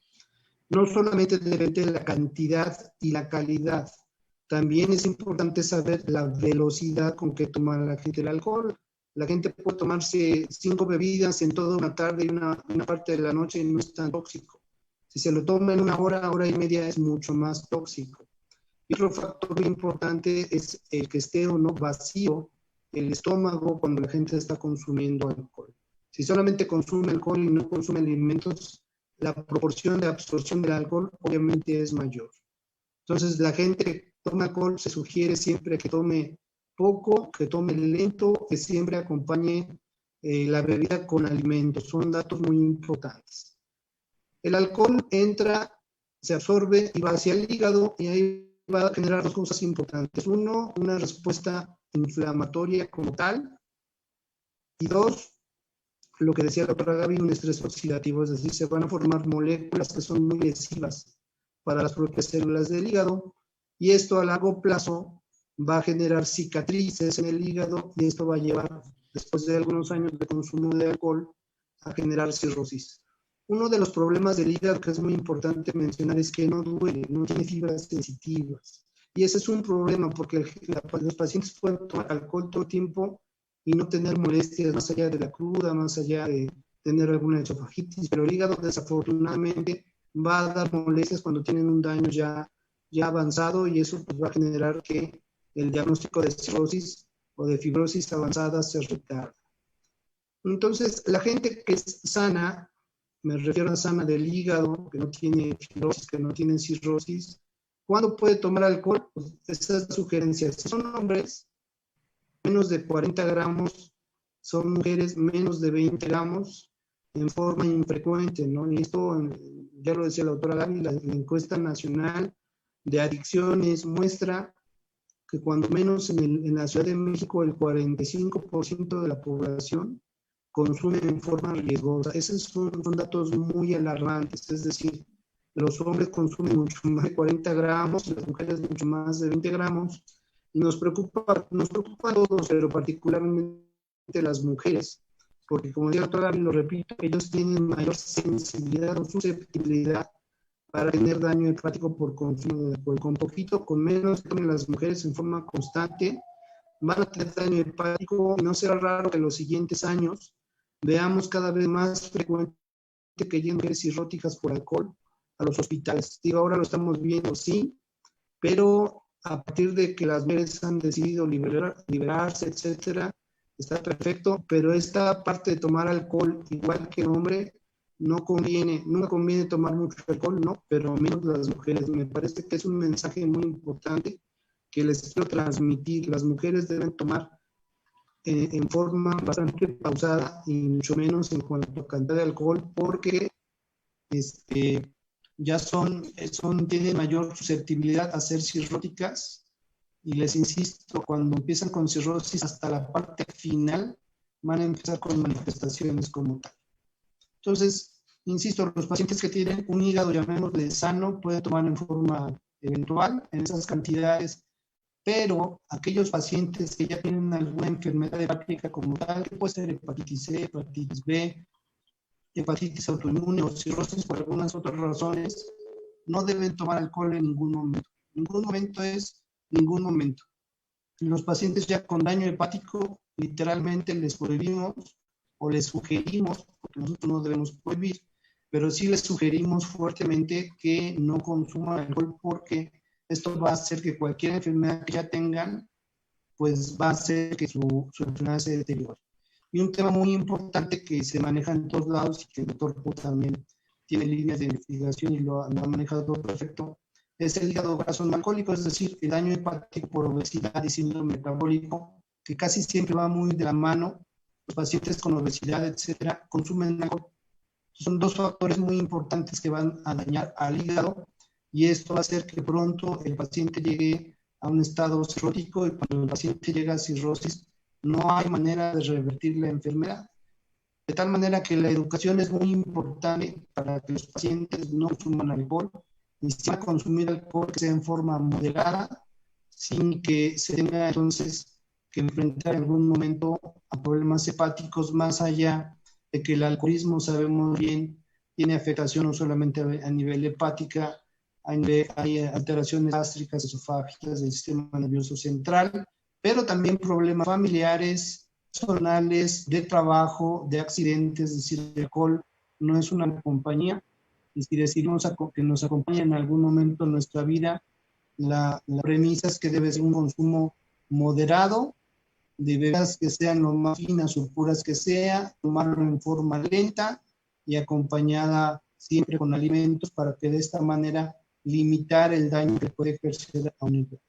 No solamente depende de la cantidad y la calidad, también es importante saber la velocidad con que toma la gente el alcohol. La gente puede tomarse 5 bebidas en toda una tarde y una parte de la noche y no es tan tóxico. Si se lo toma en una hora, hora y media, es mucho más tóxico. Y otro factor muy importante es el que esté o no vacío el estómago cuando la gente está consumiendo alcohol. Si solamente consume alcohol y no consume alimentos, la proporción de absorción del alcohol obviamente es mayor. Entonces, la gente que toma alcohol se sugiere siempre que tome poco, que tome lento, que siempre acompañe la bebida con alimentos. Son datos muy importantes. El alcohol entra, se absorbe y va hacia el hígado y ahí va a generar 2 cosas importantes. 1, una respuesta inflamatoria como tal, y 2, lo que decía la doctora Gaby, un estrés oxidativo, es decir, se van a formar moléculas que son muy lesivas para las propias células del hígado, y esto a largo plazo va a generar cicatrices en el hígado, y esto va a llevar, después de algunos años de consumo de alcohol, a generar cirrosis. Uno de los problemas del hígado que es muy importante mencionar es que no duele, no tiene fibras sensitivas. Y ese es un problema porque los pacientes pueden tomar alcohol todo el tiempo y no tener molestias más allá de la cruda, más allá de tener alguna esofagitis, pero el hígado desafortunadamente va a dar molestias cuando tienen un daño ya avanzado, y eso pues, va a generar que el diagnóstico de cirrosis o de fibrosis avanzada se retarda. Entonces, la gente que es sana, me refiero a sana del hígado, que no tiene fibrosis, que no tiene cirrosis, ¿cuándo puede tomar alcohol? Pues estas sugerencias. Si son hombres, menos de 40 gramos, son mujeres, menos de 20 gramos, en forma infrecuente, ¿no? Y esto, ya lo decía la doctora Gaby, la encuesta nacional de adicciones muestra que cuando menos en la Ciudad de México el 45% de la población consume en forma riesgosa. Esos son datos muy alarmantes, es decir, los hombres consumen mucho más de 40 gramos, las mujeres mucho más de 20 gramos, y nos preocupa a todos, pero particularmente las mujeres, porque como decía la doctora, lo repito, ellos tienen mayor sensibilidad o susceptibilidad para tener daño hepático por consumo de alcohol. Con poquito, con menos, las mujeres en forma constante van a tener daño hepático, y no será raro que en los siguientes años veamos cada vez más frecuente que lleguen mujeres cirróticas por alcohol a los hospitales. Digo, ahora lo estamos viendo, sí, pero a partir de que las mujeres han decidido liberarse, etcétera, está perfecto, pero esta parte de tomar alcohol, igual que el hombre, no conviene, nunca conviene tomar mucho alcohol, no, pero menos las mujeres. Me parece que es un mensaje muy importante que les quiero transmitir. Las mujeres deben tomar en forma bastante pausada y mucho menos en cuanto a cantidad de alcohol, porque ya tienen mayor susceptibilidad a ser cirróticas, y les insisto, cuando empiezan con cirrosis hasta la parte final van a empezar con manifestaciones como tal. Entonces, insisto, los pacientes que tienen un hígado, llamémosle sano, pueden tomar en forma eventual en esas cantidades, pero aquellos pacientes que ya tienen alguna enfermedad hepática como tal, que puede ser hepatitis C, hepatitis B, hepatitis autoinmune o cirrosis por algunas otras razones, no deben tomar alcohol en ningún momento. Ningún momento es ningún momento. Los pacientes ya con daño hepático, literalmente les prohibimos o les sugerimos, porque nosotros no debemos prohibir, pero sí les sugerimos fuertemente que no consuman alcohol, porque esto va a hacer que cualquier enfermedad que ya tengan, pues va a hacer que su enfermedad se deteriore. Y un tema muy importante que se maneja en todos lados, y que el doctor Pu también tiene líneas de investigación y lo ha manejado perfecto, es el hígado graso no alcohólico, es decir, el daño hepático por obesidad y síndrome metabólico, que casi siempre va muy de la mano. Los pacientes con obesidad, etcétera, consumen alcohol. Son dos factores muy importantes que van a dañar al hígado, y esto va a hacer que pronto el paciente llegue a un estado cirrótico, y cuando el paciente llega a cirrosis, no hay manera de revertir la enfermedad. De tal manera que la educación es muy importante para que los pacientes no consuman alcohol, y si van a consumir alcohol, que sea en forma moderada, sin que se tenga entonces que enfrentar en algún momento a problemas hepáticos, más allá de que el alcoholismo, sabemos bien, tiene afectación no solamente a nivel hepática, hay alteraciones gástricas, esofágicas del sistema nervioso central, pero también problemas familiares, personales, de trabajo, de accidentes. Es decir, el alcohol no es una compañía, y si decidimos que nos acompañe en algún momento de nuestra vida, la premisa es que debe ser un consumo moderado, de bebidas que sean lo más finas o puras que sea, tomarlo en forma lenta y acompañada siempre con alimentos, para que de esta manera limitar el daño que puede ejercer a un nivel.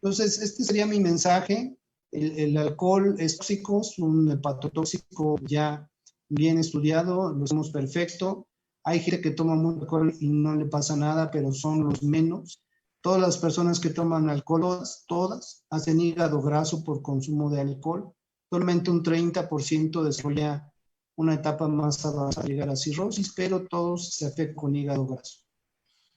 Entonces, este sería mi mensaje. El alcohol es tóxico, es un hepatotóxico ya bien estudiado, lo sabemos perfecto. Hay gente que toma mucho alcohol y no le pasa nada, pero son los menos. Todas las personas que toman alcohol, todas hacen hígado graso por consumo de alcohol. Solamente un 30% desarrolla una etapa más avanzada de llegar a cirrosis, pero todos se afectan con hígado graso.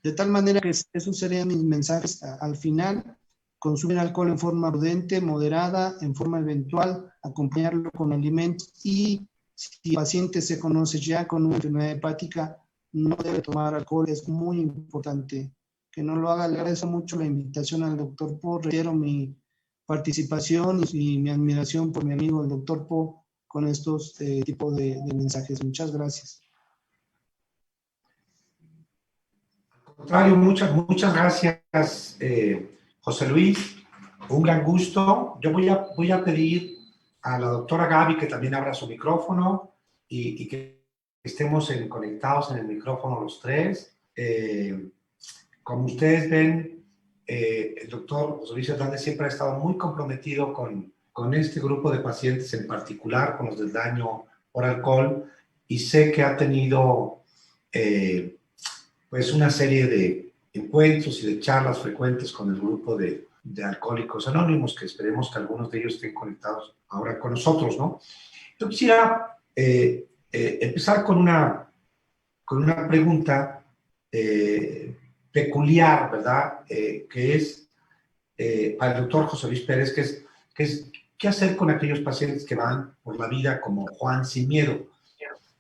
De tal manera que esos serían mis mensajes al final. Consumir alcohol en forma prudente, moderada, en forma eventual, acompañarlo con alimentos, y si el paciente se conoce ya con una enfermedad hepática, no debe tomar alcohol. Es muy importante que no lo haga. Le agradezco mucho la invitación al doctor Po. Reitero mi participación y mi admiración por mi amigo el doctor Po con estos tipos de mensajes. Muchas gracias. Al contrario, muchas gracias, José Luis. Un gran gusto. Yo voy a pedir a la doctora Gaby que también abra su micrófono, y que estemos conectados en el micrófono los tres. Como ustedes ven, el doctor José Luis Hernández siempre ha estado muy comprometido con este grupo de pacientes, en particular con los del daño por alcohol, y sé que ha tenido pues una serie de encuentros y de charlas frecuentes con el grupo de Alcohólicos Anónimos, que esperemos que algunos de ellos estén conectados ahora con nosotros, ¿no? Yo quisiera empezar con una pregunta peculiar, ¿verdad? Que es para el doctor José Luis Pérez, que es ¿qué hacer con aquellos pacientes que van por la vida como Juan sin miedo?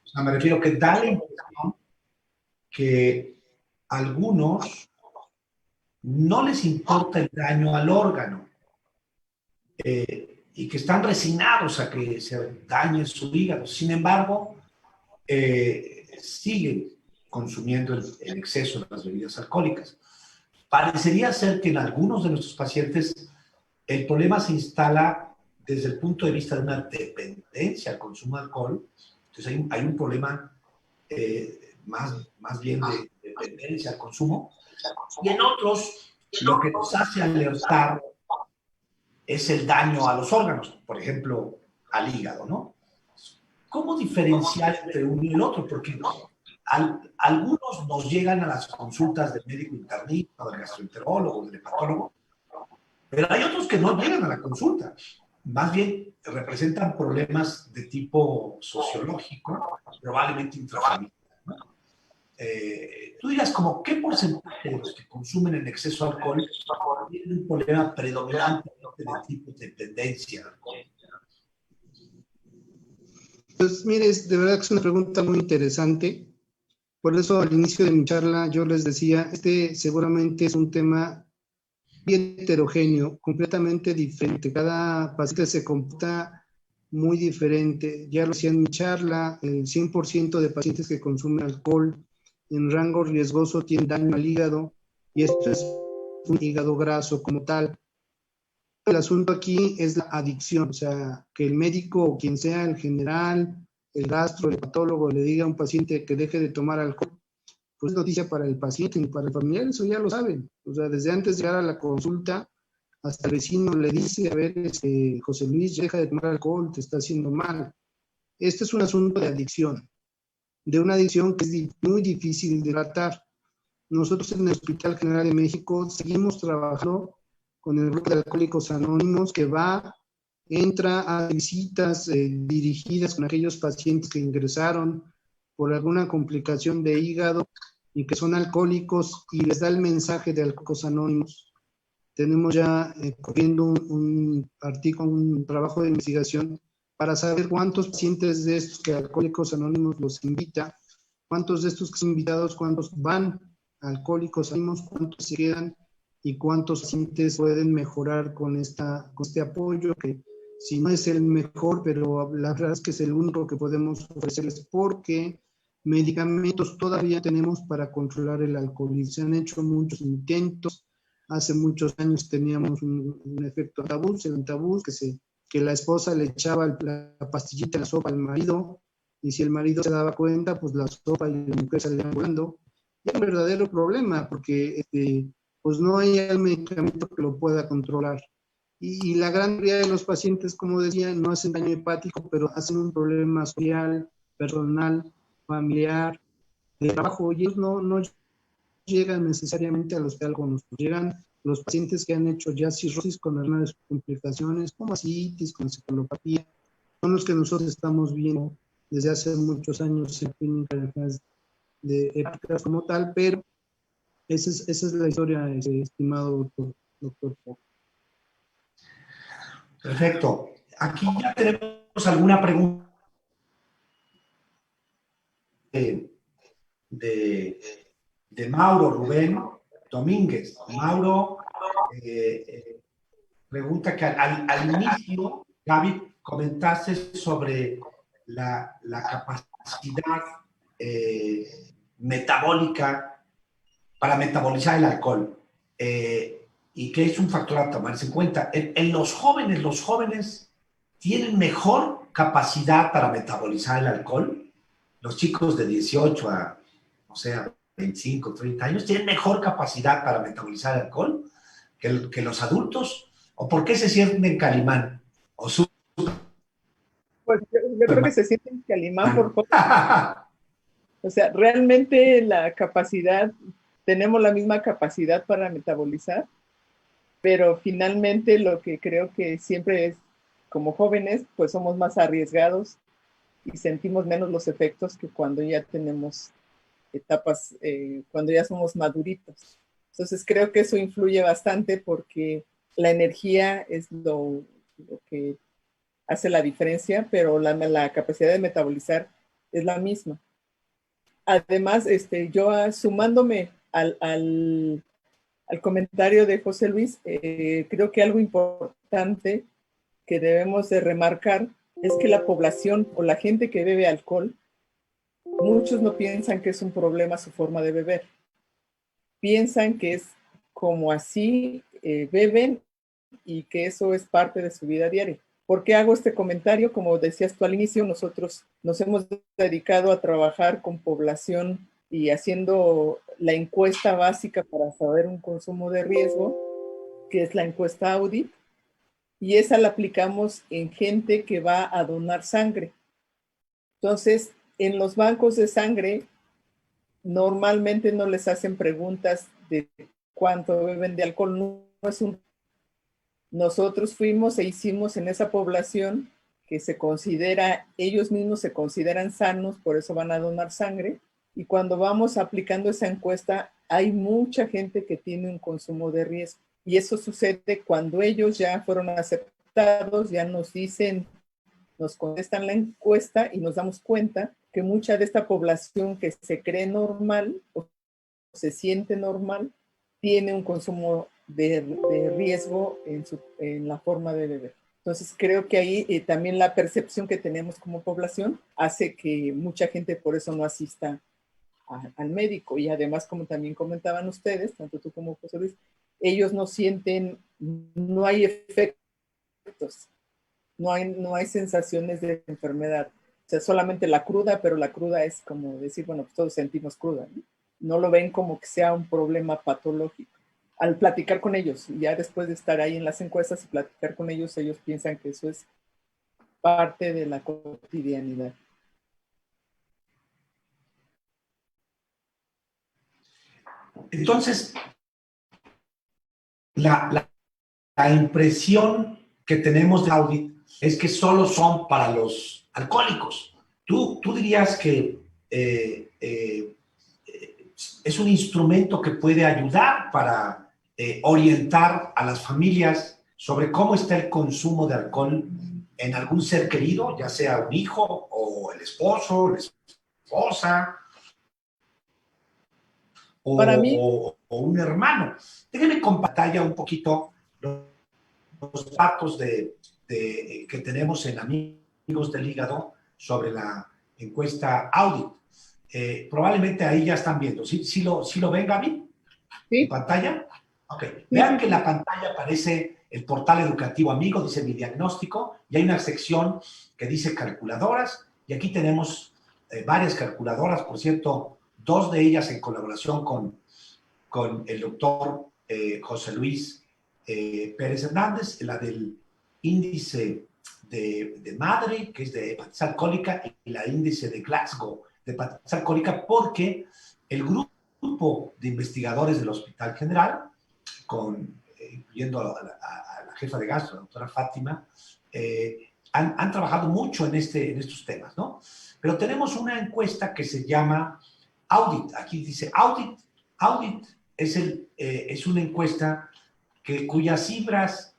O sea, me refiero que da la impresión que a algunos no les importa el daño al órgano y que están resignados a que se dañe su hígado. Sin embargo, siguen consumiendo el exceso de las bebidas alcohólicas. Parecería ser que en algunos de nuestros pacientes el problema se instala desde el punto de vista de una dependencia al consumo de alcohol. Entonces hay un problema más bien de dependencia al consumo. Y en otros, lo que nos hace alertar es el daño a los órganos, por ejemplo, al hígado, ¿no? ¿Cómo diferenciar entre uno y el otro? Porque algunos nos llegan a las consultas del médico internista, del gastroenterólogo, del hepatólogo, pero hay otros que no llegan a la consulta. Más bien representan problemas de tipo sociológico, probablemente intrafamiliar, ¿no? Tú dirías, como ¿qué porcentaje de los que consumen en exceso alcohol tienen un problema predominante de tipo de dependencia? Pues mire, de verdad que es una pregunta muy interesante. Por eso al inicio de mi charla yo les decía, seguramente es un tema bien heterogéneo, completamente diferente. Cada paciente se comporta muy diferente. Ya lo decía en mi charla, el 100% de pacientes que consumen alcohol en rango riesgoso tienen daño al hígado, y esto es un hígado graso como tal. El asunto aquí es la adicción, o sea, que el médico o quien sea, el general, el gastro, el patólogo, le diga a un paciente que deje de tomar alcohol, pues es noticia para el paciente y para el familiar, eso ya lo saben. O sea, desde antes de llegar a la consulta, hasta el vecino le dice, a ver, José Luis, deja de tomar alcohol, te está haciendo mal. Este es un asunto de una adicción que es muy difícil de tratar. Nosotros en el Hospital General de México seguimos trabajando con el grupo de Alcohólicos Anónimos, que entra a visitas dirigidas con aquellos pacientes que ingresaron por alguna complicación de hígado y que son alcohólicos, y les da el mensaje de Alcohólicos Anónimos. Tenemos ya corriendo un artículo, un trabajo de investigación para saber cuántos pacientes de estos que Alcohólicos Anónimos los invita, cuántos de estos que son invitados, cuántos van a Alcohólicos Anónimos, cuántos se quedan y cuántos pacientes pueden mejorar con este apoyo, que si no es el mejor, pero la verdad es que es el único que podemos ofrecerles, porque medicamentos todavía tenemos para controlar el alcoholismo. Se han hecho muchos intentos. Hace muchos años teníamos un efecto antabús, el antabús, que la esposa le echaba la pastillita en la sopa al marido, y si el marido se daba cuenta, pues la sopa y la mujer salían volando. Y es un verdadero problema, porque pues no hay el medicamento que lo pueda controlar. Y la gran mayoría de los pacientes, como decía, no hacen daño hepático, pero hacen un problema social, personal, familiar, de trabajo, y ellos no llegan necesariamente al hospital con nosotros. Llegan los pacientes que han hecho ya cirrosis con algunas complicaciones, como ascitis, con cefalopatía, son los que nosotros estamos viendo desde hace muchos años en clínicas de hepáticas como tal, pero esa es la historia, estimado doctor. Perfecto. Aquí ya tenemos alguna pregunta de Mauro Rubén Domínguez. Mauro pregunta que al inicio, Gaby, comentaste sobre la capacidad metabólica para metabolizar el alcohol y que es un factor a tomarse en cuenta. En los jóvenes tienen mejor capacidad para metabolizar el alcohol. Los chicos de 18 a, o sea, 25, 30 años tienen mejor capacidad para metabolizar el alcohol que los adultos. ¿O por qué se sienten Calimán? ¿O Pues yo creo que se sienten Calimán por poco. O sea, realmente la capacidad, tenemos la misma capacidad para metabolizar, pero finalmente lo que creo que siempre es, como jóvenes, pues somos más arriesgados y sentimos menos los efectos que cuando ya tenemos etapas, cuando ya somos maduritos. Entonces creo que eso influye bastante porque la energía es lo que hace la diferencia, pero la capacidad de metabolizar es la misma. Además, yo sumándome al comentario de José Luis, creo que algo importante que debemos de remarcar es que la población o la gente que bebe alcohol, muchos no piensan que es un problema su forma de beber. Piensan que es como así beben y que eso es parte de su vida diaria. ¿Por qué hago este comentario? Como decías tú al inicio, nosotros nos hemos dedicado a trabajar con población y haciendo la encuesta básica para saber un consumo de riesgo, que es la encuesta Audit, y esa la aplicamos en gente que va a donar sangre. Entonces, en los bancos de sangre, normalmente no les hacen preguntas de cuánto beben de alcohol, no es un... Nosotros fuimos e hicimos en esa población que se considera, ellos mismos se consideran sanos, por eso van a donar sangre, y cuando vamos aplicando esa encuesta, hay mucha gente que tiene un consumo de riesgo, y eso sucede cuando ellos ya fueron aceptados, ya nos dicen, nos contestan la encuesta y nos damos cuenta que mucha de esta población que se cree normal o se siente normal, tiene un consumo de riesgo en la forma de beber. Entonces creo que ahí también la percepción que tenemos como población hace que mucha gente por eso no asista al médico. Y además, como también comentaban ustedes, tanto tú como José Luis, ellos no sienten, no hay efectos, no hay sensaciones de enfermedad. O sea, solamente la cruda, pero la cruda es como decir, bueno, pues todos sentimos cruda, ¿no? No lo ven como que sea un problema patológico. Al platicar con ellos, ya después de estar ahí en las encuestas y platicar con ellos, ellos piensan que eso es parte de la cotidianidad. Entonces, la impresión que tenemos de Audit es que solo son para los alcohólicos. ¿Tú dirías que es un instrumento que puede ayudar para orientar a las familias sobre cómo está el consumo de alcohol en algún ser querido, ya sea un hijo o el esposo, la esposa Para mí, o un hermano? Déjenme con pantalla un poquito los datos que tenemos en Amigos del Hígado sobre la encuesta Audit. Probablemente ahí ya están viendo. ¿Sí lo ven, Gaby? sí. ¿En pantalla? Ok. Sí, Vean sí. que en la pantalla aparece el portal educativo Amigo, dice mi diagnóstico, y hay una sección que dice calculadoras, y aquí tenemos varias calculadoras, por cierto, dos de ellas en colaboración con el doctor José Luis Pérez Hernández, la del índice de madre, que es de hepatitis alcohólica, y la índice de Glasgow de hepatitis alcohólica, porque el grupo de investigadores del Hospital General, incluyendo a la jefa de gastro, la doctora Fátima, han trabajado mucho en estos temas, ¿no? Pero tenemos una encuesta que se llama Audit. Aquí dice Audit. Audit es una encuesta cuyas cifras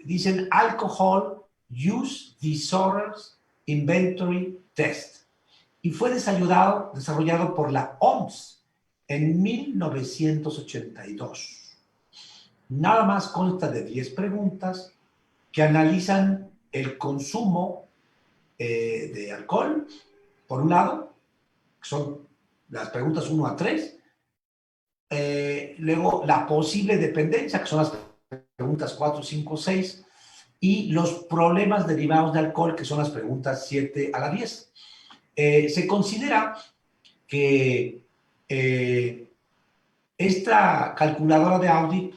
dicen Alcohol Use Disorders Inventory Test, y fue desarrollado por la OMS en 1982. Nada más consta de 10 preguntas que analizan el consumo de alcohol, por un lado, que son las preguntas 1 a 3, luego la posible dependencia, que son las preguntas 4, 5, 6, y los problemas derivados de alcohol, que son las preguntas 7 a la 10. Se considera que esta calculadora de Audit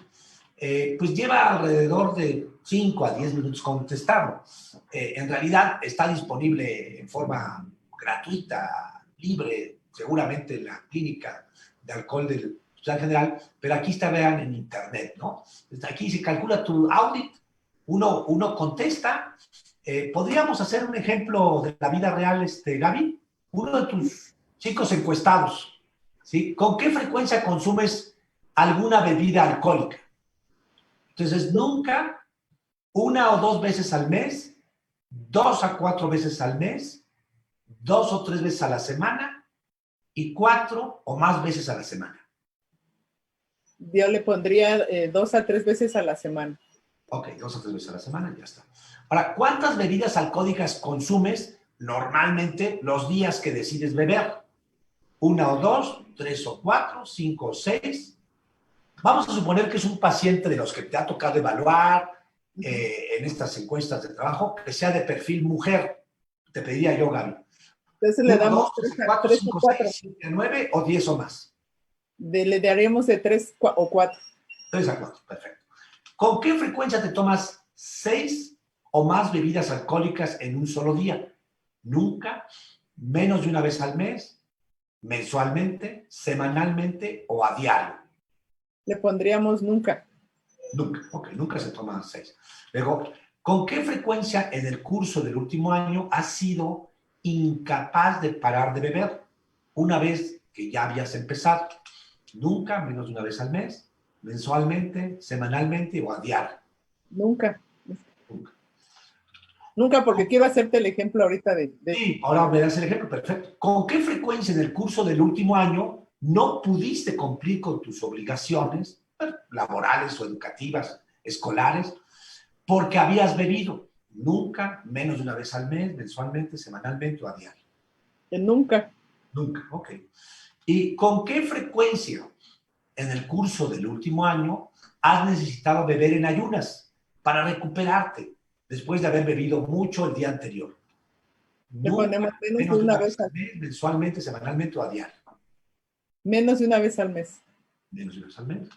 pues lleva alrededor de 5 a 10 minutos contestarlo. En realidad está disponible en forma gratuita, libre, seguramente en la clínica de alcohol del Hospital General, pero aquí está, vean, en internet, ¿no? Aquí se calcula tu audit, uno contesta. ¿Podríamos hacer un ejemplo de la vida real, Gaby? Uno de tus chicos encuestados, ¿sí? ¿Con qué frecuencia consumes alguna bebida alcohólica? Entonces, nunca, 1 o 2 veces al mes, 2 a 4 veces al mes, 2 o 3 veces a la semana y 4 o más veces a la semana. Yo le pondría 2 a 3 veces a la semana. Ok, 2 a 3 veces a la semana, ya está. Ahora, ¿cuántas bebidas alcohólicas consumes normalmente los días que decides beber? 1 o 2, 3 o 4, 5 o 6. Vamos a suponer que es un paciente de los que te ha tocado evaluar en estas encuestas de trabajo, que sea de perfil mujer. Te pediría yo, Gaby. Entonces le 1, damos 2, 3 4, o 5, 4. 6, 7, 9 o 10 o más. Le daríamos de 3 o 4. 3 a 4, perfecto. ¿Con qué frecuencia te tomas 6 o más bebidas alcohólicas en un solo día? Nunca, menos de una vez al mes, mensualmente, semanalmente o a diario. Le pondríamos nunca. Nunca, ok, nunca se toma 6. Luego, ¿con qué frecuencia en el curso del último año has sido incapaz de parar de beber una vez que ya habías empezado? Nunca, menos de una vez al mes, mensualmente, semanalmente o a diario. Nunca. Nunca. Nunca, porque quiero hacerte el ejemplo ahorita de... Sí, ahora verás el ejemplo, perfecto. ¿Con qué frecuencia en el curso del último año no pudiste cumplir con tus obligaciones laborales o educativas, escolares, porque habías bebido? Nunca, menos de una vez al mes, mensualmente, semanalmente o a diario. Nunca. Nunca, ok. ¿Y con qué frecuencia en el curso del último año has necesitado beber en ayunas para recuperarte después de haber bebido mucho el día anterior? Le ponemos Nunca, menos menos de una vez al mes, mensualmente, semanalmente o a diario. Menos de una vez al mes. Menos de una vez al mes.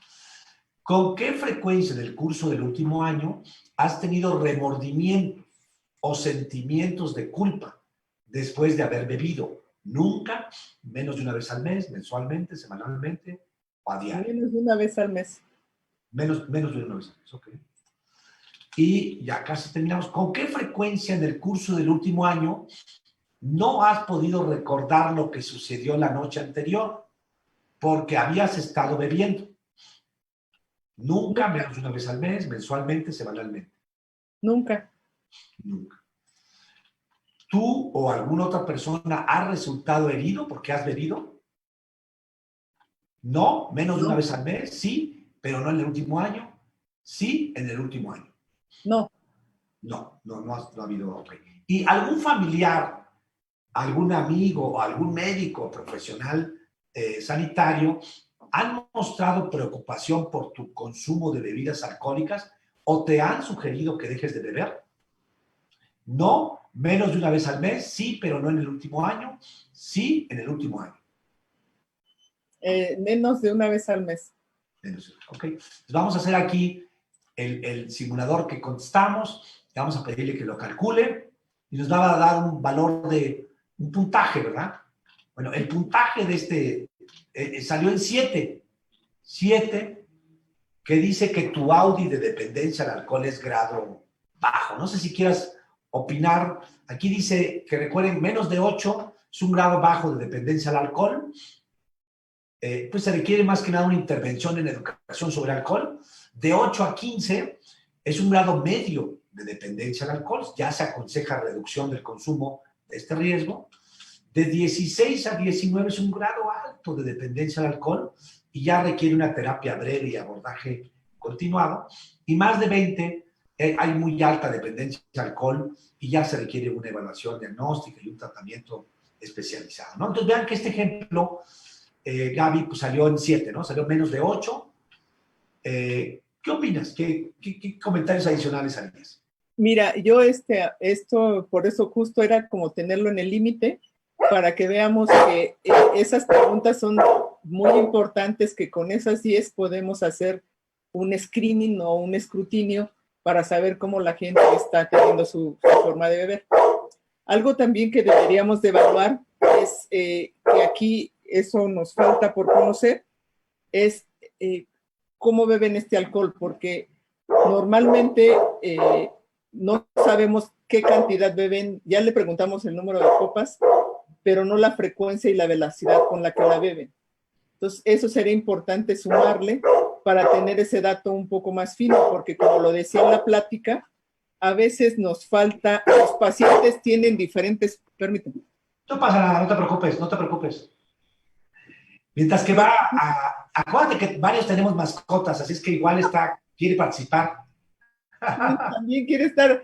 ¿Con qué frecuencia en el curso del último año has tenido remordimientos o sentimientos de culpa después de haber bebido? Nunca, menos de una vez al mes, mensualmente, semanalmente o a diario. Menos de una vez al mes. Menos de una vez al mes, ok. Y ya casi terminamos. ¿Con qué frecuencia en el curso del último año no has podido recordar lo que sucedió la noche anterior porque habías estado bebiendo? Nunca, menos de una vez al mes, mensualmente, semanalmente. Nunca. Nunca. ¿Tú o alguna otra persona ha resultado herido porque has bebido? No, menos de una vez al mes, sí, pero no en el último año. Sí, en el último año. No. No ha habido. Okay. ¿Y algún familiar, algún amigo o algún médico profesional sanitario han mostrado preocupación por tu consumo de bebidas alcohólicas o te han sugerido que dejes de beber? No, menos de una vez al mes, sí, pero no en el último año. Sí, en el último año. Menos de una vez al mes. Ok, entonces vamos a hacer aquí el simulador que contestamos. Vamos a pedirle que lo calcule y nos va a dar un valor de un puntaje, ¿verdad? Bueno, el puntaje de este salió en 7. 7, que dice que tu Audi de dependencia al alcohol es grado bajo. No sé si quieras opinar. Aquí dice que recuerden, menos de 8 es un grado bajo de dependencia al alcohol. Pues se requiere más que nada una intervención en educación sobre alcohol. De 8 a 15 es un grado medio de dependencia al alcohol. Ya se aconseja reducción del consumo de este riesgo. De 16 a 19 es un grado alto de dependencia al alcohol y ya requiere una terapia breve y abordaje continuado. Y más de 20 hay muy alta dependencia al alcohol y ya se requiere una evaluación diagnóstica y un tratamiento especializado, ¿no? Entonces vean que este ejemplo, Gaby, pues salió en 7, ¿no? Salió menos de 8. ¿Qué opinas? ¿Qué comentarios adicionales harías? Mira, yo esto, por eso justo era como tenerlo en el límite, para que veamos que esas preguntas son muy importantes, que con esas 10 podemos hacer un screening o un escrutinio para saber cómo la gente está teniendo su forma de beber. Algo también que deberíamos de evaluar es que aquí eso nos falta por conocer, es cómo beben este alcohol, porque normalmente no sabemos qué cantidad beben, ya le preguntamos el número de copas, pero no la frecuencia y la velocidad con la que la beben. Entonces, eso sería importante sumarle para tener ese dato un poco más fino, porque como lo decía en la plática, a veces nos falta, los pacientes tienen diferentes, permíteme. No pasa nada, no te preocupes, no te preocupes. Mientras que va acuérdate que varios tenemos mascotas, así es que igual quiere participar. También quiere estar,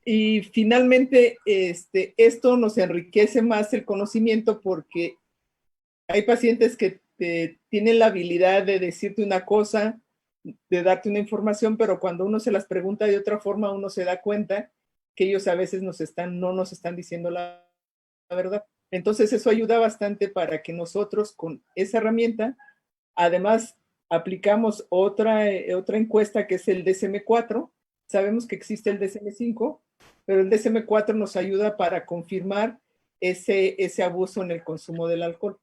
y finalmente, esto nos enriquece más el conocimiento porque hay pacientes que tienen la habilidad de decirte una cosa, de darte una información, pero cuando uno se las pregunta de otra forma, uno se da cuenta que ellos a veces no nos están diciendo la verdad. Entonces eso ayuda bastante para que nosotros con esa herramienta, además aplicamos otra encuesta que es el DSM-4. Sabemos que existe el DSM-5, pero el DSM-4 nos ayuda para confirmar ese abuso en el consumo del alcohol.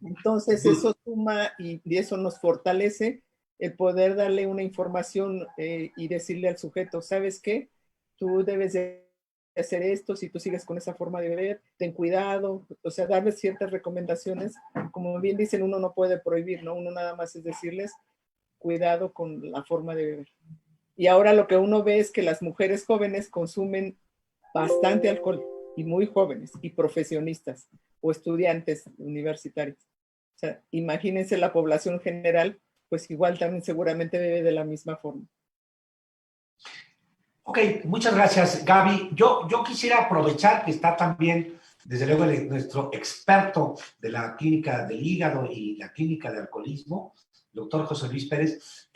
Entonces eso suma y eso nos fortalece el poder darle una información y decirle al sujeto, ¿sabes qué? Tú debes de hacer esto, si tú sigues con esa forma de beber, ten cuidado, o sea, darles ciertas recomendaciones. Como bien dicen, uno no puede prohibir, ¿no? Uno nada más es decirles, cuidado con la forma de beber. Y ahora lo que uno ve es que las mujeres jóvenes consumen bastante alcohol, y muy jóvenes, y profesionistas, o estudiantes universitarios. O sea, imagínense la población general, pues igual también seguramente bebe de la misma forma. Ok, muchas gracias, Gaby. Yo quisiera aprovechar que está también, desde luego, nuestro experto de la clínica del hígado y la clínica de alcoholismo, doctor José Luis Pérez.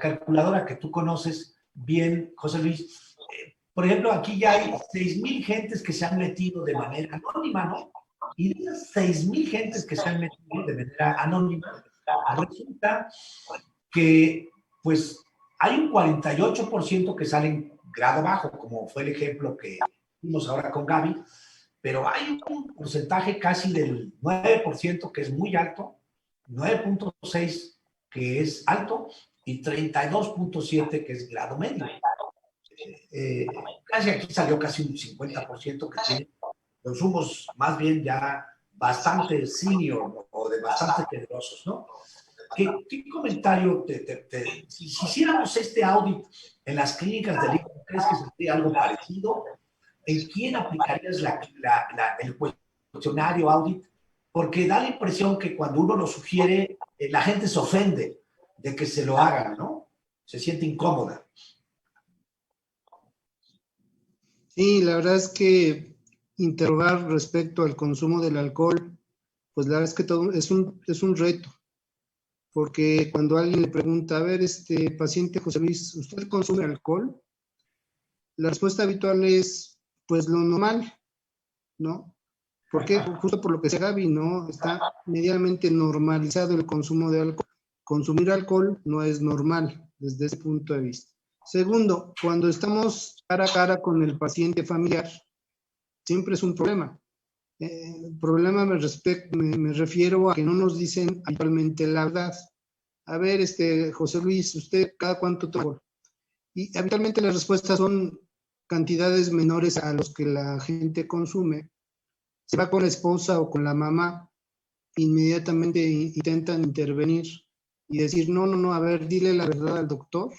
Calculadora que tú conoces bien, José Luis, por ejemplo, aquí ya hay 6,000 gentes que se han metido de manera anónima, ¿no? Y de esas 6,000 gentes que se han metido de manera anónima, resulta que, pues, hay un 48% que salen grado bajo, como fue el ejemplo que vimos ahora con Gaby, pero hay un porcentaje casi del 9% que es muy alto, 9.6% que es alto y 32.7% que es grado medio. Casi aquí salió casi un 50% que tiene consumos más bien ya bastante senior o de bastante generosos, ¿no? ¿Qué comentario si hiciéramos este audit en las clínicas del hígado, crees que sería algo parecido? ¿En quién aplicarías el cuestionario audit? Porque da la impresión que cuando uno lo sugiere, la gente se ofende de que se lo hagan, ¿no? Se siente incómoda. Sí, la verdad es que interrogar respecto al consumo del alcohol, pues la verdad es que todo es un reto. Porque cuando alguien le pregunta, a ver, paciente José Luis, ¿usted consume alcohol? La respuesta habitual es, pues lo normal, ¿no? Porque justo por lo que decía Gaby, ¿no? Está medianamente normalizado el consumo de alcohol. Consumir alcohol no es normal desde ese punto de vista. Segundo, cuando estamos cara a cara con el paciente familiar, siempre es un problema. El problema me refiero a que no nos dicen habitualmente la verdad. A ver, José Luis, ¿usted cada cuánto toma? Y habitualmente las respuestas son cantidades menores a los que la gente consume. Se va con la esposa o con la mamá, inmediatamente intentan intervenir y decir, no, a ver, dile la verdad al doctor.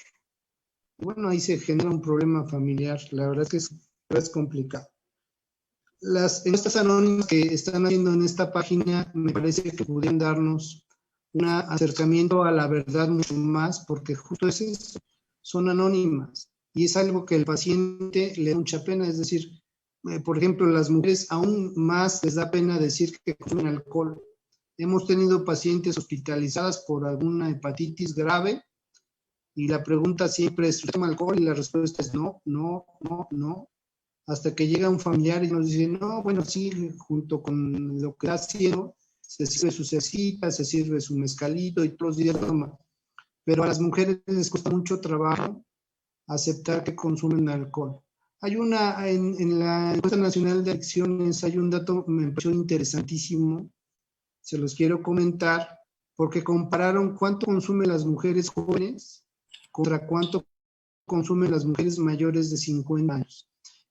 Bueno, ahí se genera un problema familiar. La verdad es que es complicado. Las encuestas anónimas que están haciendo en esta página me parece que pudieran darnos un acercamiento a la verdad mucho más, porque justo son anónimas y es algo que el paciente le da mucha pena. Es decir, por ejemplo, las mujeres aún más les da pena decir que consumen alcohol. Hemos tenido pacientes hospitalizadas por alguna hepatitis grave y la pregunta siempre es, ¿usted toma alcohol? Y la respuesta es no. Hasta que llega un familiar y nos dice, no, bueno, sí, junto con lo que está haciendo, se sirve su cervecita, se sirve su mezcalito y todos los días toma. Pero a las mujeres les cuesta mucho trabajo aceptar que consumen alcohol. Hay en la encuesta nacional de adicciones, hay un dato que me pareció interesantísimo, se los quiero comentar, porque compararon cuánto consumen las mujeres jóvenes contra cuánto consumen las mujeres mayores de 50 años.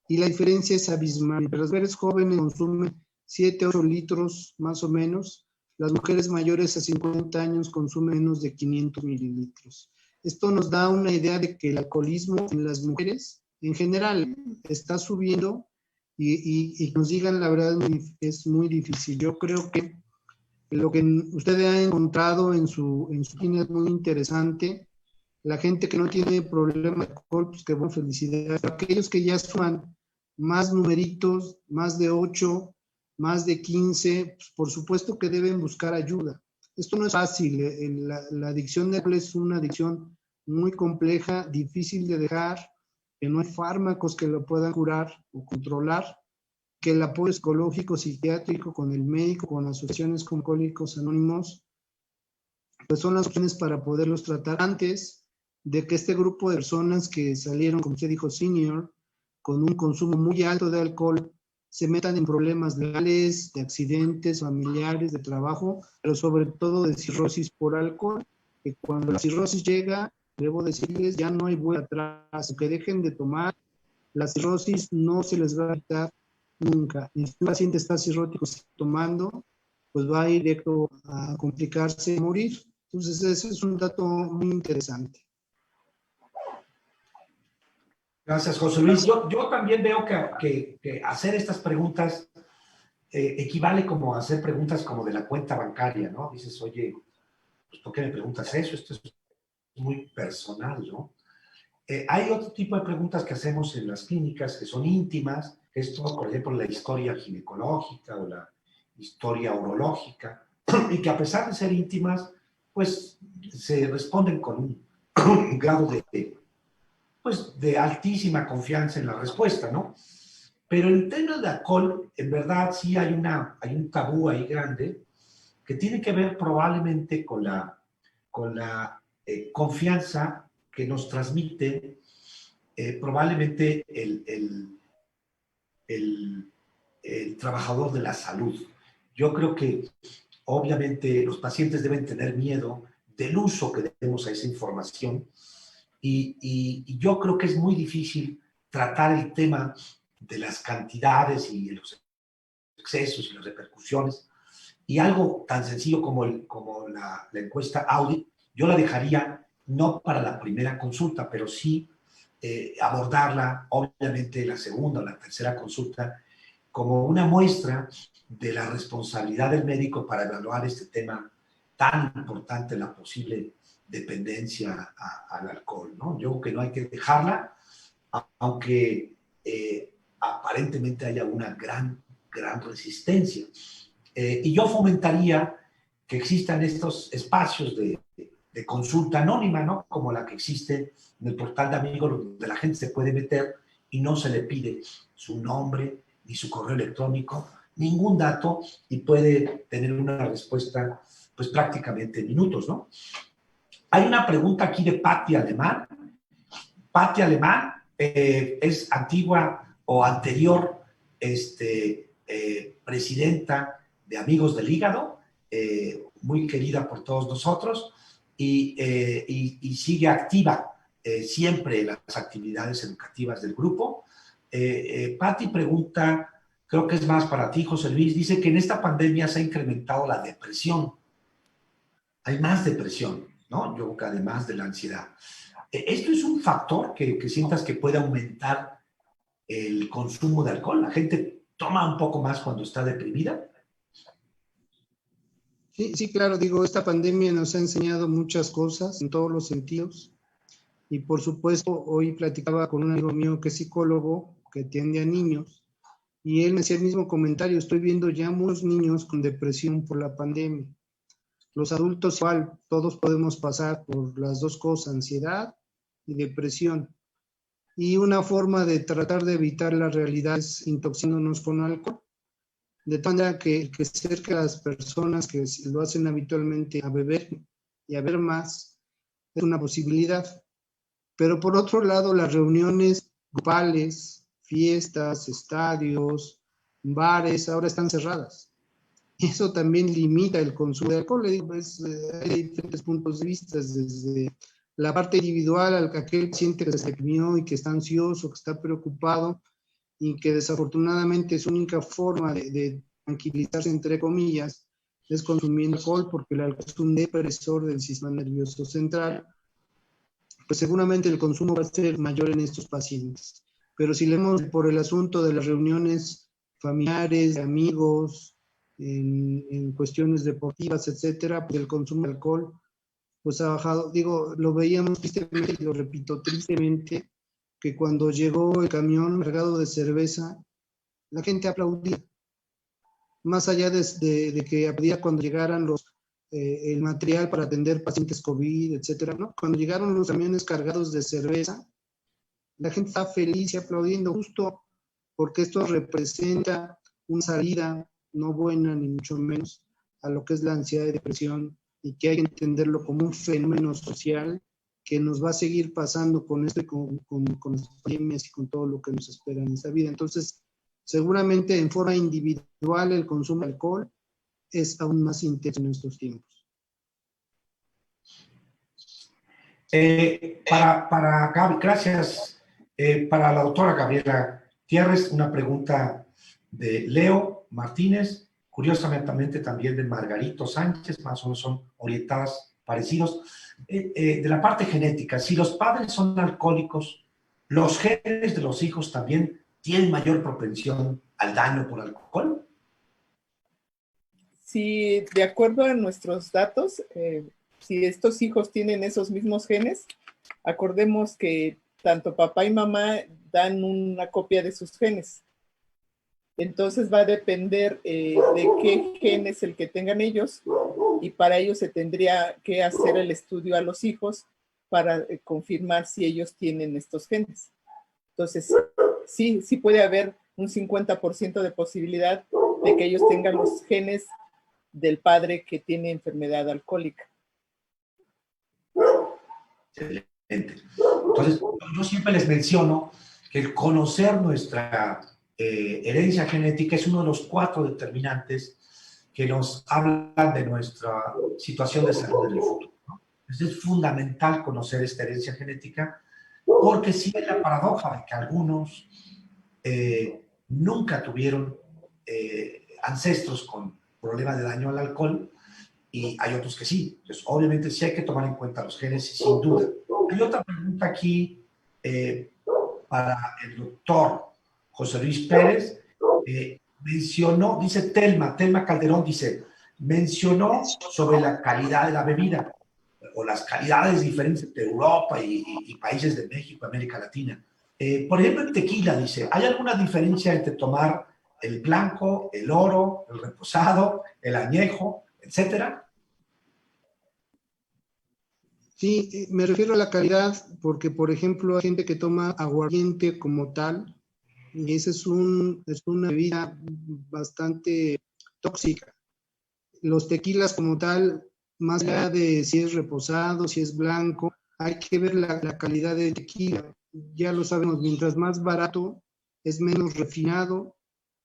Y la diferencia es abismal. Las mujeres jóvenes consumen 7, 8 litros más o menos. Las mujeres mayores a 50 años consumen menos de 500 mililitros. Esto nos da una idea de que el alcoholismo en las mujeres en general está subiendo y nos digan la verdad es muy difícil. Yo creo que lo que ustedes han encontrado en su línea es muy interesante. La gente que no tiene problema de alcohol, pues qué buena felicidad. Aquellos que ya suman más numeritos, más de 8, más de 15, pues por supuesto que deben buscar ayuda. Esto no es fácil. La adicción de alcohol es una adicción muy compleja, difícil de dejar, que no hay fármacos que lo puedan curar o controlar, que el apoyo psicológico, psiquiátrico con el médico, con asociaciones con Alcohólicos Anónimos, pues son las opciones para poderlos tratar antes de que este grupo de personas que salieron, como usted dijo, senior, con un consumo muy alto de alcohol, se metan en problemas legales, de accidentes familiares, de trabajo, pero sobre todo de cirrosis por alcohol, que cuando la cirrosis llega, debo decirles, ya no hay vuelta atrás, aunque dejen de tomar, la cirrosis no se les va a quitar nunca. Y si un paciente está cirrótico tomando, pues va a ir directo a complicarse y morir. Entonces, ese es un dato muy interesante. Gracias, José Luis. Yo también veo que hacer estas preguntas equivale como a hacer preguntas como de la cuenta bancaria, ¿no? Dices, oye, pues, ¿por qué me preguntas eso? Esto es muy personal, ¿no? Hay otro tipo de preguntas que hacemos en las clínicas que son íntimas. Esto, por ejemplo, la historia ginecológica o la historia urológica, y que a pesar de ser íntimas, pues se responden con un grado de altísima confianza en la respuesta, ¿no? Pero en términos de alcohol, en verdad sí hay un tabú ahí grande que tiene que ver probablemente con la confianza que nos transmite probablemente el trabajador de la salud. Yo creo que obviamente los pacientes deben tener miedo del uso que demos a esa información y yo creo que es muy difícil tratar el tema de las cantidades y los excesos y las repercusiones. Y algo tan sencillo como la encuesta Audit, yo la dejaría no para la primera consulta, pero sí abordarla, obviamente, la segunda o la tercera consulta, como una muestra de la responsabilidad del médico para evaluar este tema tan importante, la posible dependencia al alcohol, ¿no? Yo creo que no hay que dejarla, aunque aparentemente haya una gran resistencia. Y yo fomentaría que existan estos espacios de consulta anónima, ¿no? Como la que existe en el portal de amigos, donde la gente se puede meter y no se le pide su nombre ni su correo electrónico, ningún dato, y puede tener una respuesta, pues prácticamente en minutos, ¿no? Hay una pregunta aquí de Patti Alemán. Patti Alemán es antigua o anterior presidenta de Amigos del Hígado, muy querida por todos nosotros, y sigue activa siempre en las actividades educativas del grupo. Patti pregunta, creo que es más para ti, José Luis, dice que en esta pandemia se ha incrementado la depresión. Hay más depresión, ¿no? Yo creo que además de la ansiedad. ¿Esto es un factor que sientas que puede aumentar el consumo de alcohol? ¿La gente toma un poco más cuando está deprimida? Sí, claro, digo, esta pandemia nos ha enseñado muchas cosas en todos los sentidos. Y por supuesto, hoy platicaba con un amigo mío que es psicólogo, que atiende a niños, y él me hacía el mismo comentario: estoy viendo ya muchos niños con depresión por la pandemia. Los adultos igual, todos podemos pasar por las dos cosas, ansiedad y depresión. Y una forma de tratar de evitar la realidad es intoxicándonos con alcohol. de tal manera que acerque a las personas que lo hacen habitualmente a beber y a ver más, es una posibilidad. Pero por otro lado, las reuniones grupales, fiestas, estadios, bares, ahora están cerradas. Eso también limita el consumo de alcohol. Hay diferentes puntos de vista, desde la parte individual, aquel que siente que se deprimió y que está ansioso, que está preocupado, y que desafortunadamente su única forma de tranquilizarse, entre comillas, es consumiendo alcohol, porque el alcohol es un depresor del sistema nervioso central. Pues seguramente el consumo va a ser mayor en estos pacientes. Pero si leemos por el asunto de las reuniones familiares, de amigos, en cuestiones deportivas, etcétera, pues el consumo de alcohol pues ha bajado. Digo, lo veíamos tristemente, y lo repito, tristemente, que cuando llegó el camión cargado de cerveza, la gente aplaudía. Más allá de que aplaudía cuando llegaran el material para atender pacientes COVID, etcétera, ¿no? Cuando llegaron los camiones cargados de cerveza, la gente está feliz y aplaudiendo, justo porque esto representa una salida no buena, ni mucho menos, a lo que es la ansiedad y depresión, y que hay que entenderlo como un fenómeno social que nos va a seguir pasando con esto y con las pandemias y con todo lo que nos espera en esta vida. Entonces, seguramente en forma individual el consumo de alcohol es aún más intenso en estos tiempos. Gracias. Para la doctora Gabriela Gutiérrez, una pregunta de Leo Martínez, curiosamente también de Margarito Sánchez, más o menos son orientadas parecidos. De la parte genética, si los padres son alcohólicos, ¿los genes de los hijos también tienen mayor propensión al daño por alcohol? Sí, de acuerdo a nuestros datos, si estos hijos tienen esos mismos genes, acordemos que tanto papá y mamá dan una copia de sus genes. Entonces va a depender de qué gen es el que tengan ellos, y para ello se tendría que hacer el estudio a los hijos para confirmar si ellos tienen estos genes. Entonces, sí puede haber un 50% de posibilidad de que ellos tengan los genes del padre que tiene enfermedad alcohólica. Excelente. Entonces, yo siempre les menciono que el conocer nuestra herencia genética es uno de los 4 determinantes que nos hablan de nuestra situación de salud en el futuro, ¿no? Entonces, es fundamental conocer esta herencia genética, porque sí hay la paradoja de que algunos nunca tuvieron ancestros con problemas de daño al alcohol, y hay otros que sí. Entonces, obviamente sí hay que tomar en cuenta los genes, sin duda. Hay otra pregunta aquí para el doctor José Luis Pérez. Mencionó, dice Telma Calderón, dice, mencionó sobre la calidad de la bebida, o las calidades diferentes de Europa y países de México, América Latina. Por ejemplo, el tequila, dice, ¿hay alguna diferencia entre tomar el blanco, el oro, el reposado, el añejo, etcétera? Sí, me refiero a la calidad porque, por ejemplo, hay gente que toma aguardiente como tal, y esa es una bebida bastante tóxica. Los tequilas como tal, más allá de si es reposado, si es blanco, hay que ver la calidad del tequila. Ya lo sabemos, mientras más barato, es menos refinado,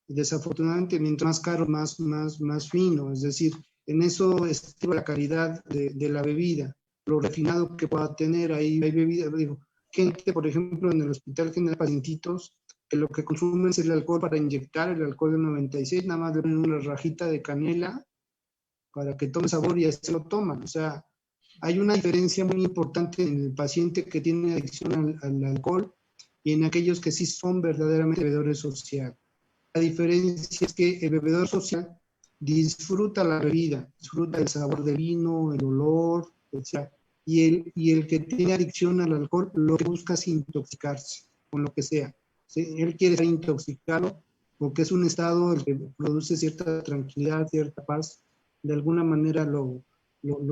y desafortunadamente, mientras más caro, más fino. Es decir, en eso estriba la calidad de la bebida, lo refinado que pueda tener. Hay bebidas, digo, gente, por ejemplo, en el Hospital General Pacientitos, que lo que consumen es el alcohol para inyectar, el alcohol de 96, nada más le ponen una rajita de canela para que tome sabor y así lo toman. O sea, hay una diferencia muy importante en el paciente que tiene adicción al alcohol y en aquellos que sí son verdaderamente bebedores sociales. La diferencia es que el bebedor social disfruta la bebida, disfruta el sabor del vino, el olor, etc. Y el que tiene adicción al alcohol lo que busca es intoxicarse con lo que sea. ¿Sí? Él quiere ser intoxicado porque es un estado el que produce cierta tranquilidad, cierta paz. De alguna manera lo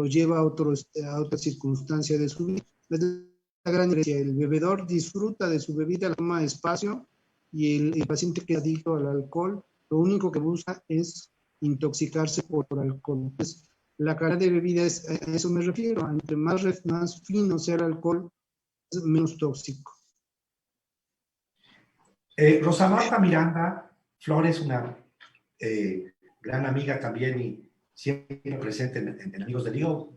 lleva a otra circunstancia de su vida. Es la gran diferencia. El bebedor disfruta de su bebida, la toma despacio, y el paciente que es adicto al alcohol lo único que busca es intoxicarse por alcohol. Entonces, la calidad de bebida, a eso me refiero. Entre más fino sea el alcohol, es menos tóxico. Rosa Marta Miranda Flores, una gran amiga también y siempre presente en Amigos del Hígado,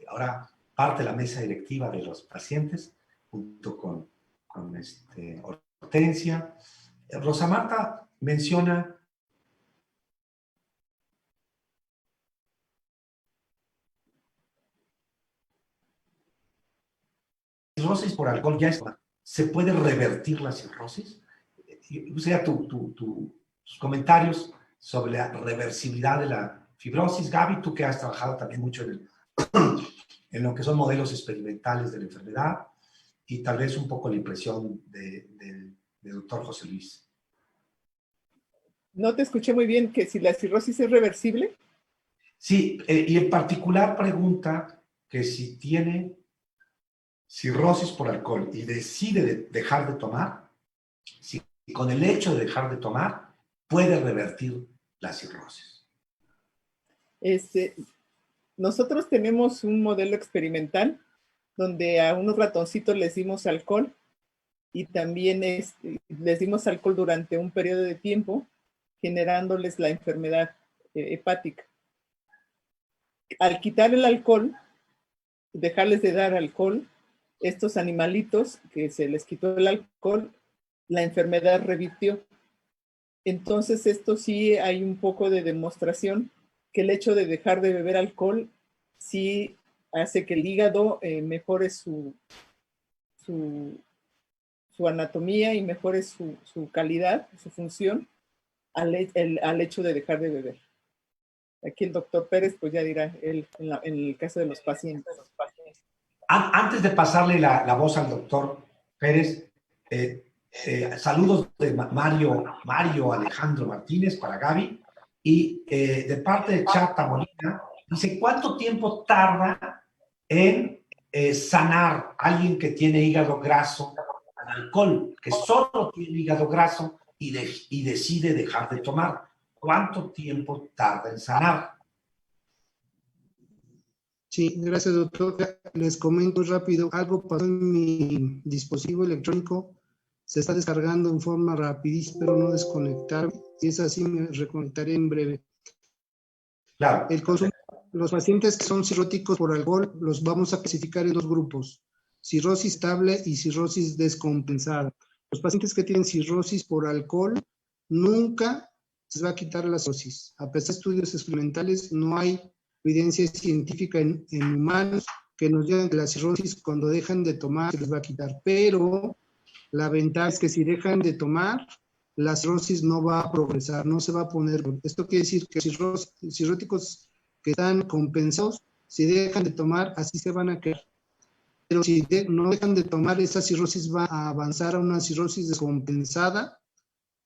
ahora parte de la mesa directiva de los pacientes, junto con Hortensia. Rosa Marta menciona cirrosis por alcohol, ¿se puede revertir la cirrosis? O sea, tus comentarios sobre la reversibilidad de la fibrosis. Gaby, tú que has trabajado también mucho en lo que son modelos experimentales de la enfermedad y tal vez un poco la impresión del doctor José Luis. No te escuché muy bien, que si la cirrosis es reversible. Sí, y en particular pregunta que si tiene cirrosis por alcohol y decide dejar de tomar, si con el hecho de dejar de tomar puede revertir la cirrosis. Nosotros tenemos un modelo experimental donde a unos ratoncitos les dimos alcohol y también les dimos alcohol durante un periodo de tiempo, generándoles la enfermedad hepática. Al quitar el alcohol, dejarles de dar alcohol, estos animalitos que se les quitó el alcohol, la enfermedad revirtió. Entonces, esto sí hay un poco de demostración que el hecho de dejar de beber alcohol sí hace que el hígado mejore su anatomía y mejore su calidad, su función, al hecho de dejar de beber. Aquí el doctor Pérez pues ya dirá él en el caso de los pacientes. Antes de pasarle la voz al doctor Pérez, saludos de Mario Alejandro Martínez para Gaby y de parte de Chata Molina, dice, ¿cuánto tiempo tarda en sanar alguien que tiene hígado graso al alcohol, que solo tiene hígado graso y decide dejar de tomar? ¿Cuánto tiempo tarda en sanar? Sí, gracias, doctor. Les comento rápido, algo pasó en mi dispositivo electrónico, se está descargando en forma rapidísima, pero no desconectar. Si es así, me reconectaré en breve. Claro. Los pacientes que son cirróticos por alcohol los vamos a clasificar en dos grupos, cirrosis estable y cirrosis descompensada. Los pacientes que tienen cirrosis por alcohol nunca se va a quitar la cirrosis. A pesar de estudios experimentales, no hay evidencia científica en humanos que nos digan que la cirrosis cuando dejan de tomar se les va a quitar, pero la ventaja es que si dejan de tomar, la cirrosis no va a progresar, no se va a poner. Esto quiere decir que cirróticos que están compensados, si dejan de tomar, así se van a quedar. Pero si no dejan de tomar, esa cirrosis va a avanzar a una cirrosis descompensada,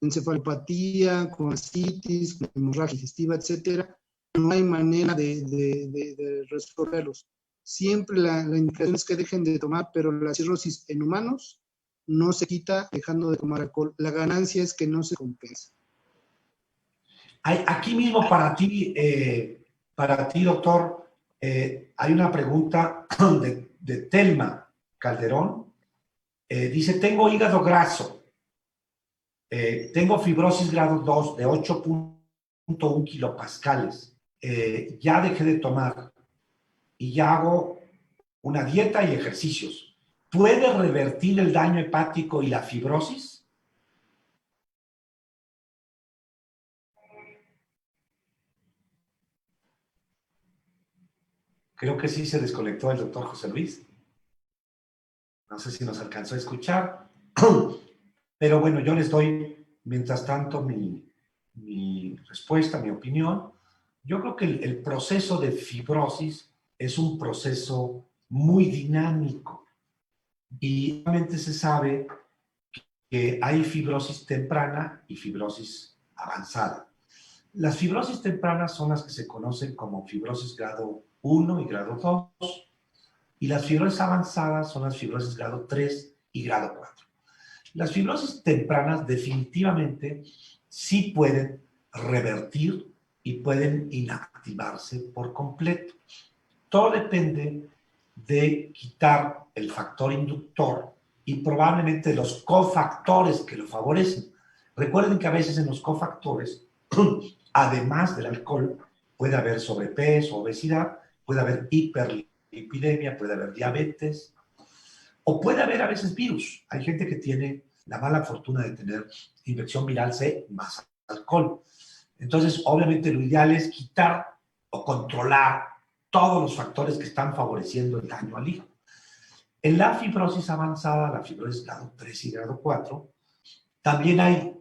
encefalopatía, con ascitis, con hemorragia digestiva, etcétera. No hay manera de resolverlos. Siempre la indicación es que dejen de tomar, pero la cirrosis en humanos no se quita dejando de tomar alcohol. La ganancia es que no se compensa. Aquí mismo para ti, doctor, hay una pregunta de Telma Calderón. Dice, tengo hígado graso, tengo fibrosis grado 2 de 8.1 kilopascales, ya dejé de tomar y ya hago una dieta y ejercicios. ¿Puede revertir el daño hepático y la fibrosis? Creo que sí se desconectó el doctor José Luis. No sé si nos alcanzó a escuchar. Pero bueno, yo les doy, mientras tanto, mi respuesta, mi opinión. Yo creo que el proceso de fibrosis es un proceso muy dinámico. Y realmente se sabe que hay fibrosis temprana y fibrosis avanzada. Las fibrosis tempranas son las que se conocen como fibrosis grado 1 y grado 2, y las fibrosis avanzadas son las fibrosis grado 3 y grado 4. Las fibrosis tempranas definitivamente sí pueden revertir y pueden inactivarse por completo. Todo depende de quitar el factor inductor y probablemente los cofactores que lo favorecen. Recuerden que a veces en los cofactores, además del alcohol, puede haber sobrepeso, obesidad, puede haber hiperlipidemia, puede haber diabetes, o puede haber a veces virus. Hay gente que tiene la mala fortuna de tener infección viral C más alcohol. Entonces, obviamente, lo ideal es quitar o controlar todos los factores que están favoreciendo el daño al hígado. En la fibrosis avanzada, la fibrosis grado 3 y grado 4, también hay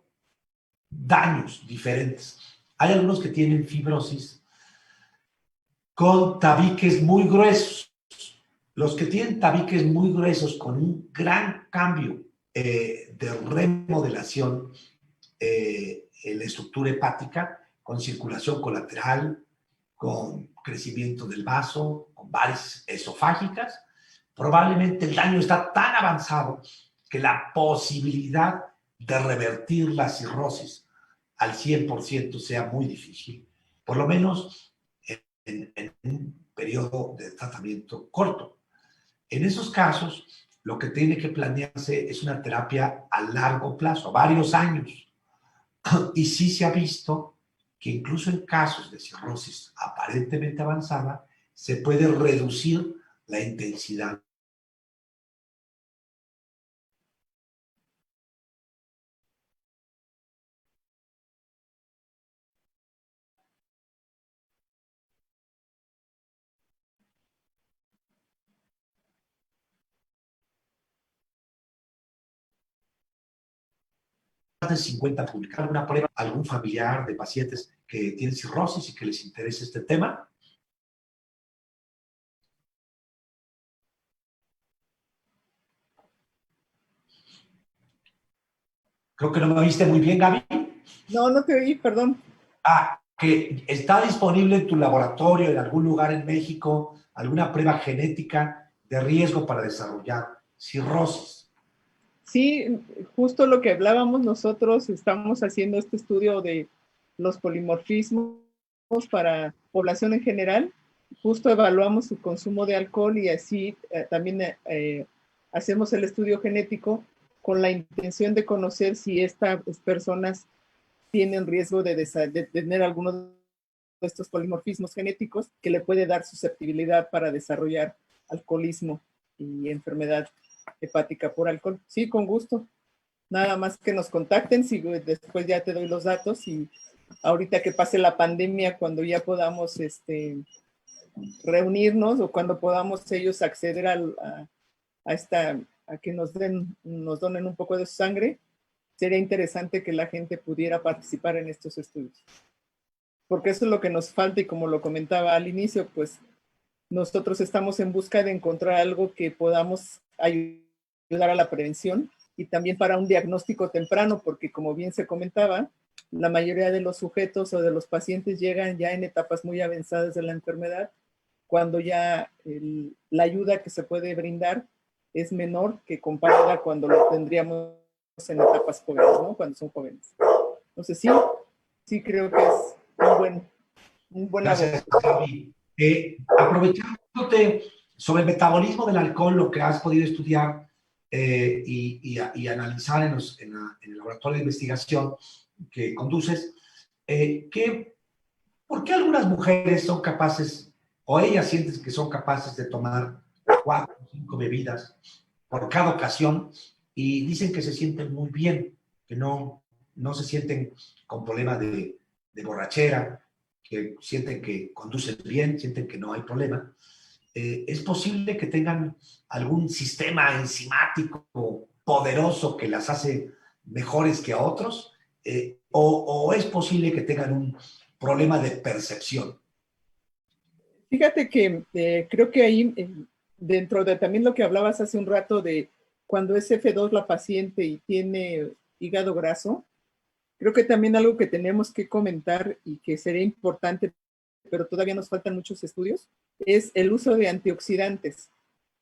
daños diferentes. Hay algunos que tienen fibrosis con tabiques muy gruesos. Los que tienen tabiques muy gruesos con un gran cambio de remodelación en la estructura hepática, con circulación colateral, con crecimiento del vaso, con varices esofágicas, probablemente el daño está tan avanzado que la posibilidad de revertir la cirrosis al 100% sea muy difícil, por lo menos en un periodo de tratamiento corto. En esos casos, lo que tiene que planearse es una terapia a largo plazo, a varios años. Y sí se ha visto que incluso en casos de cirrosis aparentemente avanzada, se puede reducir la intensidad. De 50 publicar alguna prueba, algún familiar de pacientes que tienen cirrosis y que les interese este tema. Creo que no me viste muy bien, Gaby. No, no te oí, perdón. Que está disponible en tu laboratorio, en algún lugar en México, alguna prueba genética de riesgo para desarrollar cirrosis. Sí, justo lo que hablábamos nosotros, estamos haciendo este estudio de los polimorfismos para población en general. Justo evaluamos su consumo de alcohol y así también hacemos el estudio genético con la intención de conocer si estas personas tienen riesgo de tener alguno de estos polimorfismos genéticos que le puede dar susceptibilidad para desarrollar alcoholismo y enfermedad hepática por alcohol. Sí, con gusto. Nada más que nos contacten, si después ya te doy los datos y ahorita que pase la pandemia, cuando ya podamos reunirnos o cuando podamos ellos acceder a que nos donen un poco de su sangre, sería interesante que la gente pudiera participar en estos estudios. Porque eso es lo que nos falta y como lo comentaba al inicio, pues nosotros estamos en busca de encontrar algo que podamos ayudar a la prevención y también para un diagnóstico temprano, porque como bien se comentaba, la mayoría de los sujetos o de los pacientes llegan ya en etapas muy avanzadas de la enfermedad, cuando ya la ayuda que se puede brindar es menor que comparada cuando lo tendríamos en etapas jóvenes, ¿no? Cuando son jóvenes. Entonces sí creo que es un buen Gracias, Gaby. Aprovechándote sobre el metabolismo del alcohol, lo que has podido estudiar y analizar en el laboratorio de investigación que conduces, ¿por qué algunas mujeres son capaces, o ellas sienten que son capaces de tomar 4 o 5 bebidas por cada ocasión y dicen que se sienten muy bien, que no se sienten con problemas de borrachera, que sienten que conducen bien, sienten que no hay problema? ¿Es posible que tengan algún sistema enzimático poderoso que las hace mejores que a otros? ¿O es posible que tengan un problema de percepción? Fíjate que creo que ahí, dentro de también lo que hablabas hace un rato de cuando es F2 la paciente y tiene hígado graso, creo que también algo que tenemos que comentar y que sería importante, pero todavía nos faltan muchos estudios, es el uso de antioxidantes.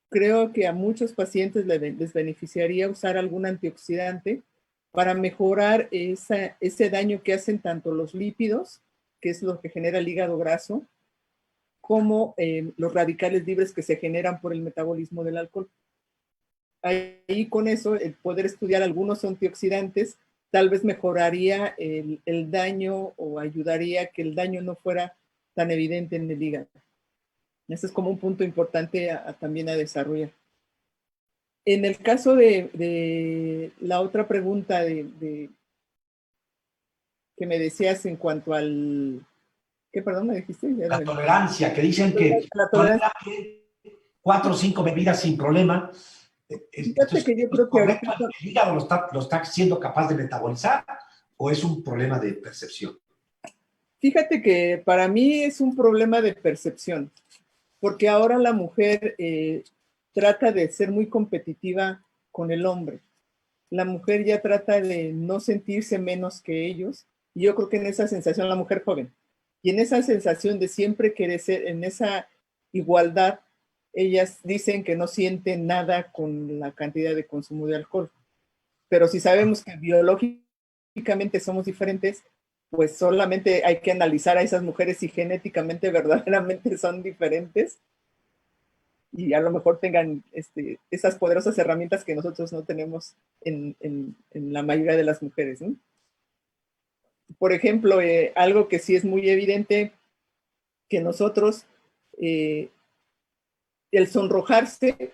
Creo que a muchos pacientes les beneficiaría usar algún antioxidante para mejorar ese daño que hacen tanto los lípidos, que es lo que genera el hígado graso, como los radicales libres que se generan por el metabolismo del alcohol. Ahí con eso, el poder estudiar algunos antioxidantes tal vez mejoraría el daño o ayudaría a que el daño no fuera tan evidente en el hígado. Ese es como un punto importante también a desarrollar. En el caso de la otra pregunta que me decías en cuanto al... ¿Qué, perdón, me dijiste? La tolerancia, que dicen que la tolerancia. 4 o 5 bebidas sin problema. Fíjate que yo creo que ahorita... ¿El hígado lo está siendo capaz de metabolizar o es un problema de percepción? Fíjate que para mí es un problema de percepción, porque ahora la mujer trata de ser muy competitiva con el hombre. La mujer ya trata de no sentirse menos que ellos, y yo creo que en esa sensación, la mujer joven, y en esa sensación de siempre querer ser, en esa igualdad, ellas dicen que no sienten nada con la cantidad de consumo de alcohol. Pero si sabemos que biológicamente somos diferentes, pues solamente hay que analizar a esas mujeres si genéticamente verdaderamente son diferentes y a lo mejor tengan esas poderosas herramientas que nosotros no tenemos en la mayoría de las mujeres, ¿no? Por ejemplo, algo que sí es muy evidente, que nosotros, el sonrojarse,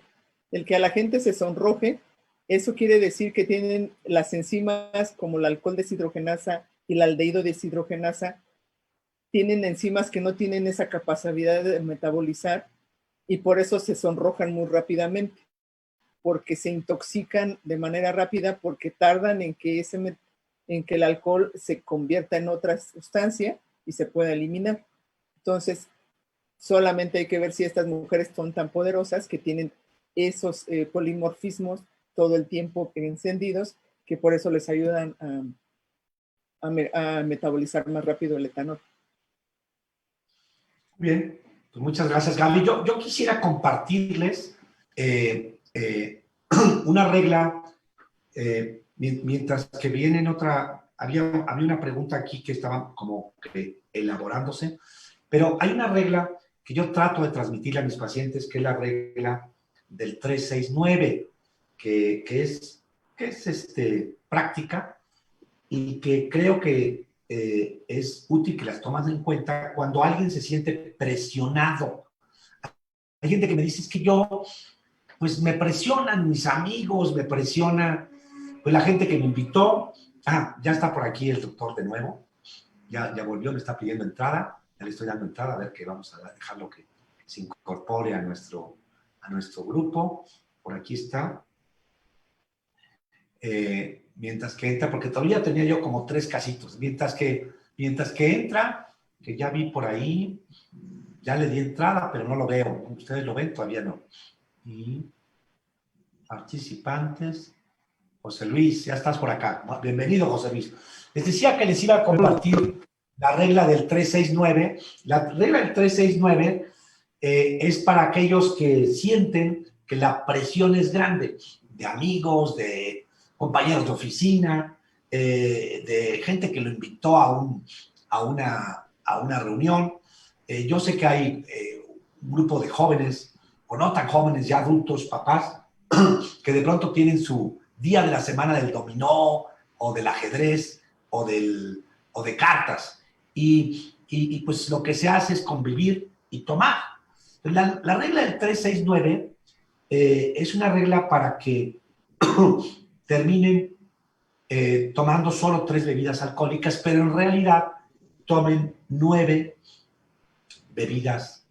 el que a la gente se sonroje, eso quiere decir que tienen las enzimas como la alcohol deshidrogenasa y la aldehído deshidrogenasa, tienen enzimas que no tienen esa capacidad de metabolizar y por eso se sonrojan muy rápidamente, porque se intoxican de manera rápida, porque tardan en que el alcohol se convierta en otra sustancia y se pueda eliminar. Entonces, solamente hay que ver si estas mujeres son tan poderosas que tienen esos polimorfismos todo el tiempo encendidos, que por eso les ayudan a metabolizar más rápido el etanol. Bien, pues muchas gracias, Gaby. Yo quisiera compartirles una regla, mientras que viene otra, había una pregunta aquí que estaba como que elaborándose, pero hay una regla que yo trato de transmitirle a mis pacientes, que es la regla del 369, que es práctica y que creo que es útil que las tomas en cuenta cuando alguien se siente presionado. Hay gente que me dice, es que yo, pues me presionan mis amigos, me presiona, pues la gente que me invitó. Ya está por aquí el doctor de nuevo, ya volvió, me está pidiendo entrada, ya le estoy dando entrada, a ver que vamos a dejarlo que se incorpore a nuestro grupo. Por aquí está. Mientras que entra, porque todavía tenía yo como 3 casitos, mientras que entra, que ya vi por ahí, ya le di entrada, pero no lo veo. ¿Ustedes lo ven? Todavía no. Y participantes, José Luis, ya estás por acá. Bienvenido, José Luis. Les decía que les iba a compartir la regla del 369. La regla del 369 es para aquellos que sienten que la presión es grande, de amigos, de compañeros de oficina, de gente que lo invitó a una reunión. Yo sé que hay un grupo de jóvenes, o no tan jóvenes, ya adultos, papás, que de pronto tienen su día de la semana del dominó, o del ajedrez, o de cartas. Y pues lo que se hace es convivir y tomar. La regla del 369 es una regla para que terminen tomando solo 3 bebidas alcohólicas, pero en realidad tomen 9 bebidas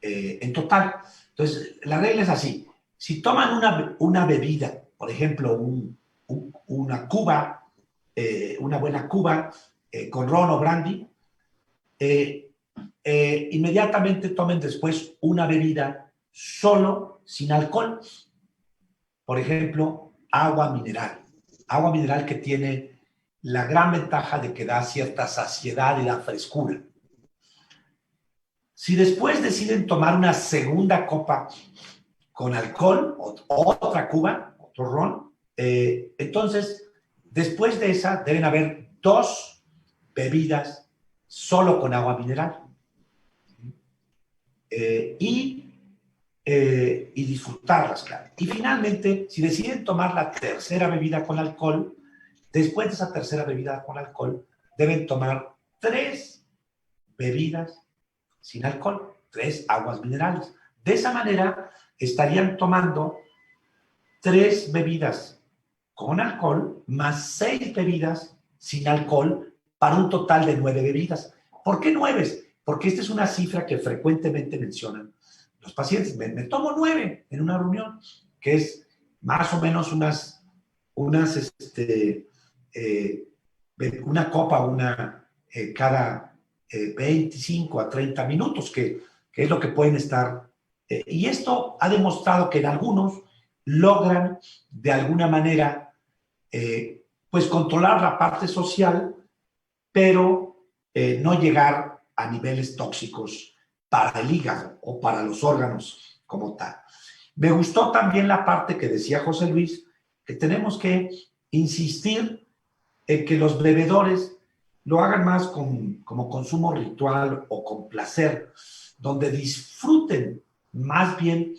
en total. Entonces, la regla es así. Si toman una bebida, por ejemplo, una cuba, una buena cuba con ron o brandy, inmediatamente tomen después una bebida solo sin alcohol. Por ejemplo, agua mineral. Agua mineral que tiene la gran ventaja de que da cierta saciedad y da frescura. Si después deciden tomar una segunda copa con alcohol, otra cuba, otro ron, entonces Después de esa, deben haber 2 bebidas solo con agua mineral. Y disfrutarlas, claro. Y finalmente, si deciden tomar la tercera bebida con alcohol, después de esa tercera bebida con alcohol, deben tomar 3 bebidas sin alcohol, 3 aguas minerales. De esa manera, estarían tomando 3 bebidas con alcohol más 6 bebidas sin alcohol para un total de 9 bebidas. ¿Por qué 9? Porque esta es una cifra que frecuentemente mencionan los pacientes. Me tomo 9 en una reunión, que es más o menos una copa cada 25 a 30 minutos, que es lo que pueden estar. Y esto ha demostrado que en algunos logran de alguna manera pues controlar la parte social, pero no llegar a niveles tóxicos para el hígado o para los órganos como tal. Me gustó también la parte que decía José Luis, que tenemos que insistir en que los bebedores lo hagan más como consumo ritual o con placer, donde disfruten más bien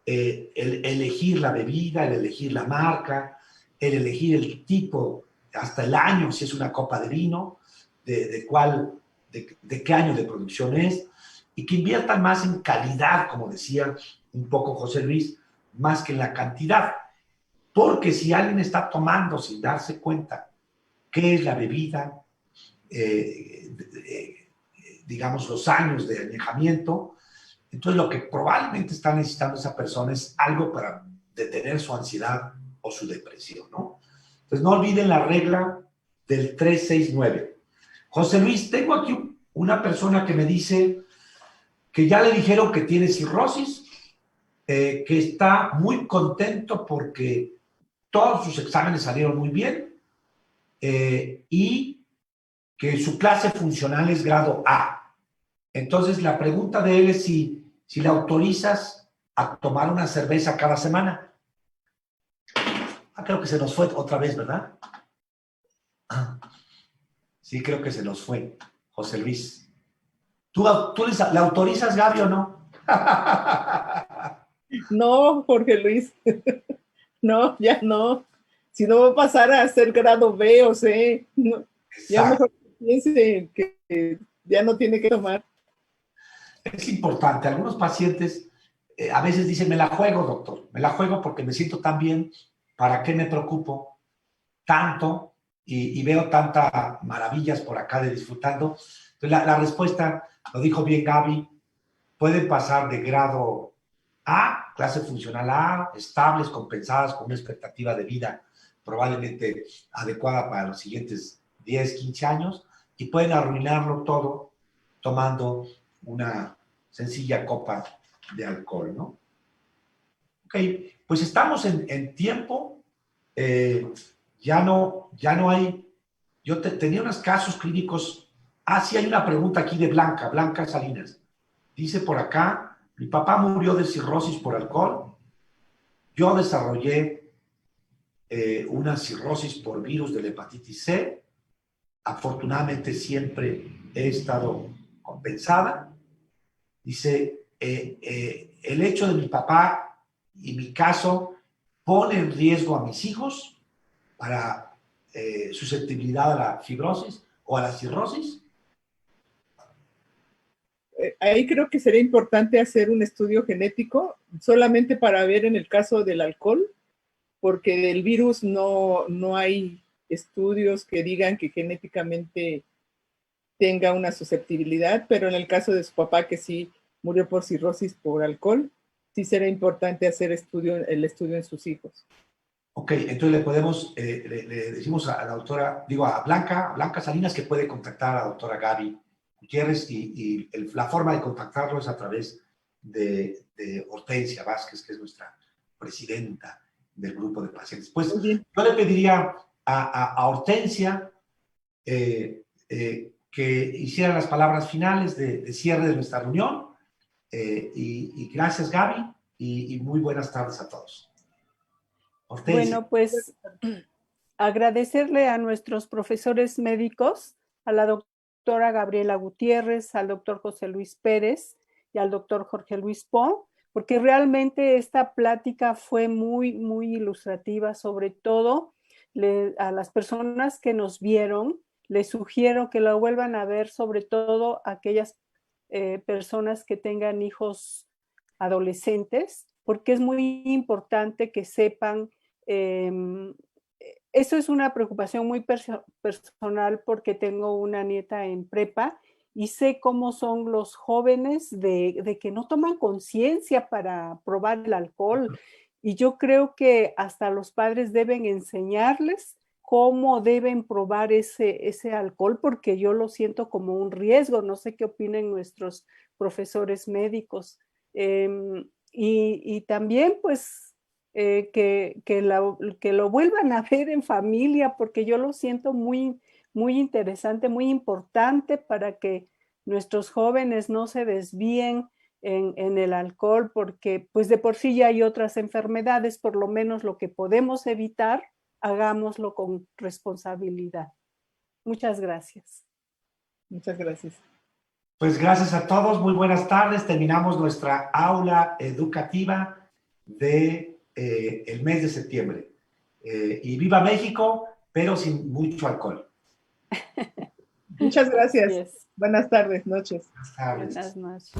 el elegir la bebida, el elegir la marca, el elegir el tipo, hasta el año, si es una copa de vino, de qué año de producción es, y que inviertan más en calidad, como decía un poco José Luis, más que en la cantidad. Porque si alguien está tomando sin darse cuenta qué es la bebida, digamos los años de añejamiento, entonces lo que probablemente está necesitando esa persona es algo para detener su ansiedad o su depresión, ¿no? Entonces no olviden la regla del 369. José Luis, tengo aquí una persona que me dice que ya le dijeron que tiene cirrosis, que está muy contento porque todos sus exámenes salieron muy bien y que su clase funcional es grado A. Entonces la pregunta de él es si le autorizas a tomar una cerveza cada semana. Creo que se nos fue otra vez, ¿verdad? Sí, creo que se nos fue, José Luis. ¿Tú le autorizas, Gaby, o no? No, Jorge Luis. No, ya no. Si no va a pasar a ser grado B o C, no. Ya mejor piense que ya no tiene que tomar. Es importante. Algunos pacientes a veces dicen, me la juego, doctor. Me la juego porque me siento tan bien. ¿Para qué me preocupo tanto? Y veo tantas maravillas por acá de disfrutando. Entonces, la respuesta, lo dijo bien Gaby, pueden pasar de grado A, clase funcional A, estables, compensadas, con una expectativa de vida probablemente adecuada para los siguientes 10, 15 años, y pueden arruinarlo todo tomando una sencilla copa de alcohol, ¿no? Ok, pues estamos en tiempo. Ya no hay. Yo tenía unos casos clínicos. Sí hay una pregunta aquí de Blanca Salinas. Dice por acá, mi papá murió de cirrosis por alcohol. Yo desarrollé una cirrosis por virus de la hepatitis C. Afortunadamente siempre he estado compensada. Dice, el hecho de mi papá y mi caso pone en riesgo a mis hijos para susceptibilidad a la fibrosis o a la cirrosis. Ahí creo que sería importante hacer un estudio genético solamente para ver en el caso del alcohol, porque del virus no hay estudios que digan que genéticamente tenga una susceptibilidad, pero en el caso de su papá que sí murió por cirrosis por alcohol, sí será importante hacer el estudio en sus hijos. Ok, entonces le decimos a la doctora, a Blanca Salinas, que puede contactar a la doctora Gaby Gutiérrez, y la forma de contactarlo es a través de Hortensia Vázquez, que es nuestra presidenta del grupo de pacientes. Pues yo le pediría a Hortensia que hiciera las palabras finales de cierre de nuestra reunión, y gracias, Gaby, y muy buenas tardes a todos. Hortensia. Bueno, pues agradecerle a nuestros profesores médicos, a la doctora Gabriela Gutiérrez, al doctor José Luis Pérez y al doctor Jorge Luis Po, porque realmente esta plática fue muy, muy ilustrativa, sobre todo a las personas que nos vieron, les sugiero que lo vuelvan a ver, sobre todo aquellas personas que tengan hijos adolescentes, porque es muy importante que sepan, eso es una preocupación muy personal porque tengo una nieta en prepa y sé cómo son los jóvenes de que no toman conciencia para probar el alcohol. Y yo creo que hasta los padres deben enseñarles cómo deben probar ese alcohol, porque yo lo siento como un riesgo. No sé qué opinen nuestros profesores médicos. Y también, pues, que lo vuelvan a ver en familia, porque yo lo siento muy, muy interesante, muy importante para que nuestros jóvenes no se desvíen en el alcohol, porque pues de por sí ya hay otras enfermedades, por lo menos lo que podemos evitar, hagámoslo con responsabilidad. Muchas gracias. Muchas gracias. Pues gracias a todos, muy buenas tardes. Terminamos nuestra aula educativa de el mes de septiembre. Y viva México, pero sin mucho alcohol. Muchas gracias. Yes. Buenas tardes, noches. Buenas tardes. Buenas noches.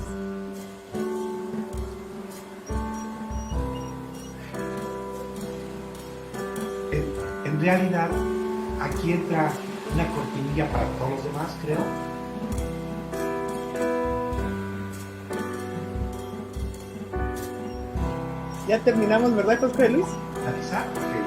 En realidad, aquí entra una cortinilla para todos los demás, creo. Ya terminamos, ¿verdad, José Luis? Avisar, porque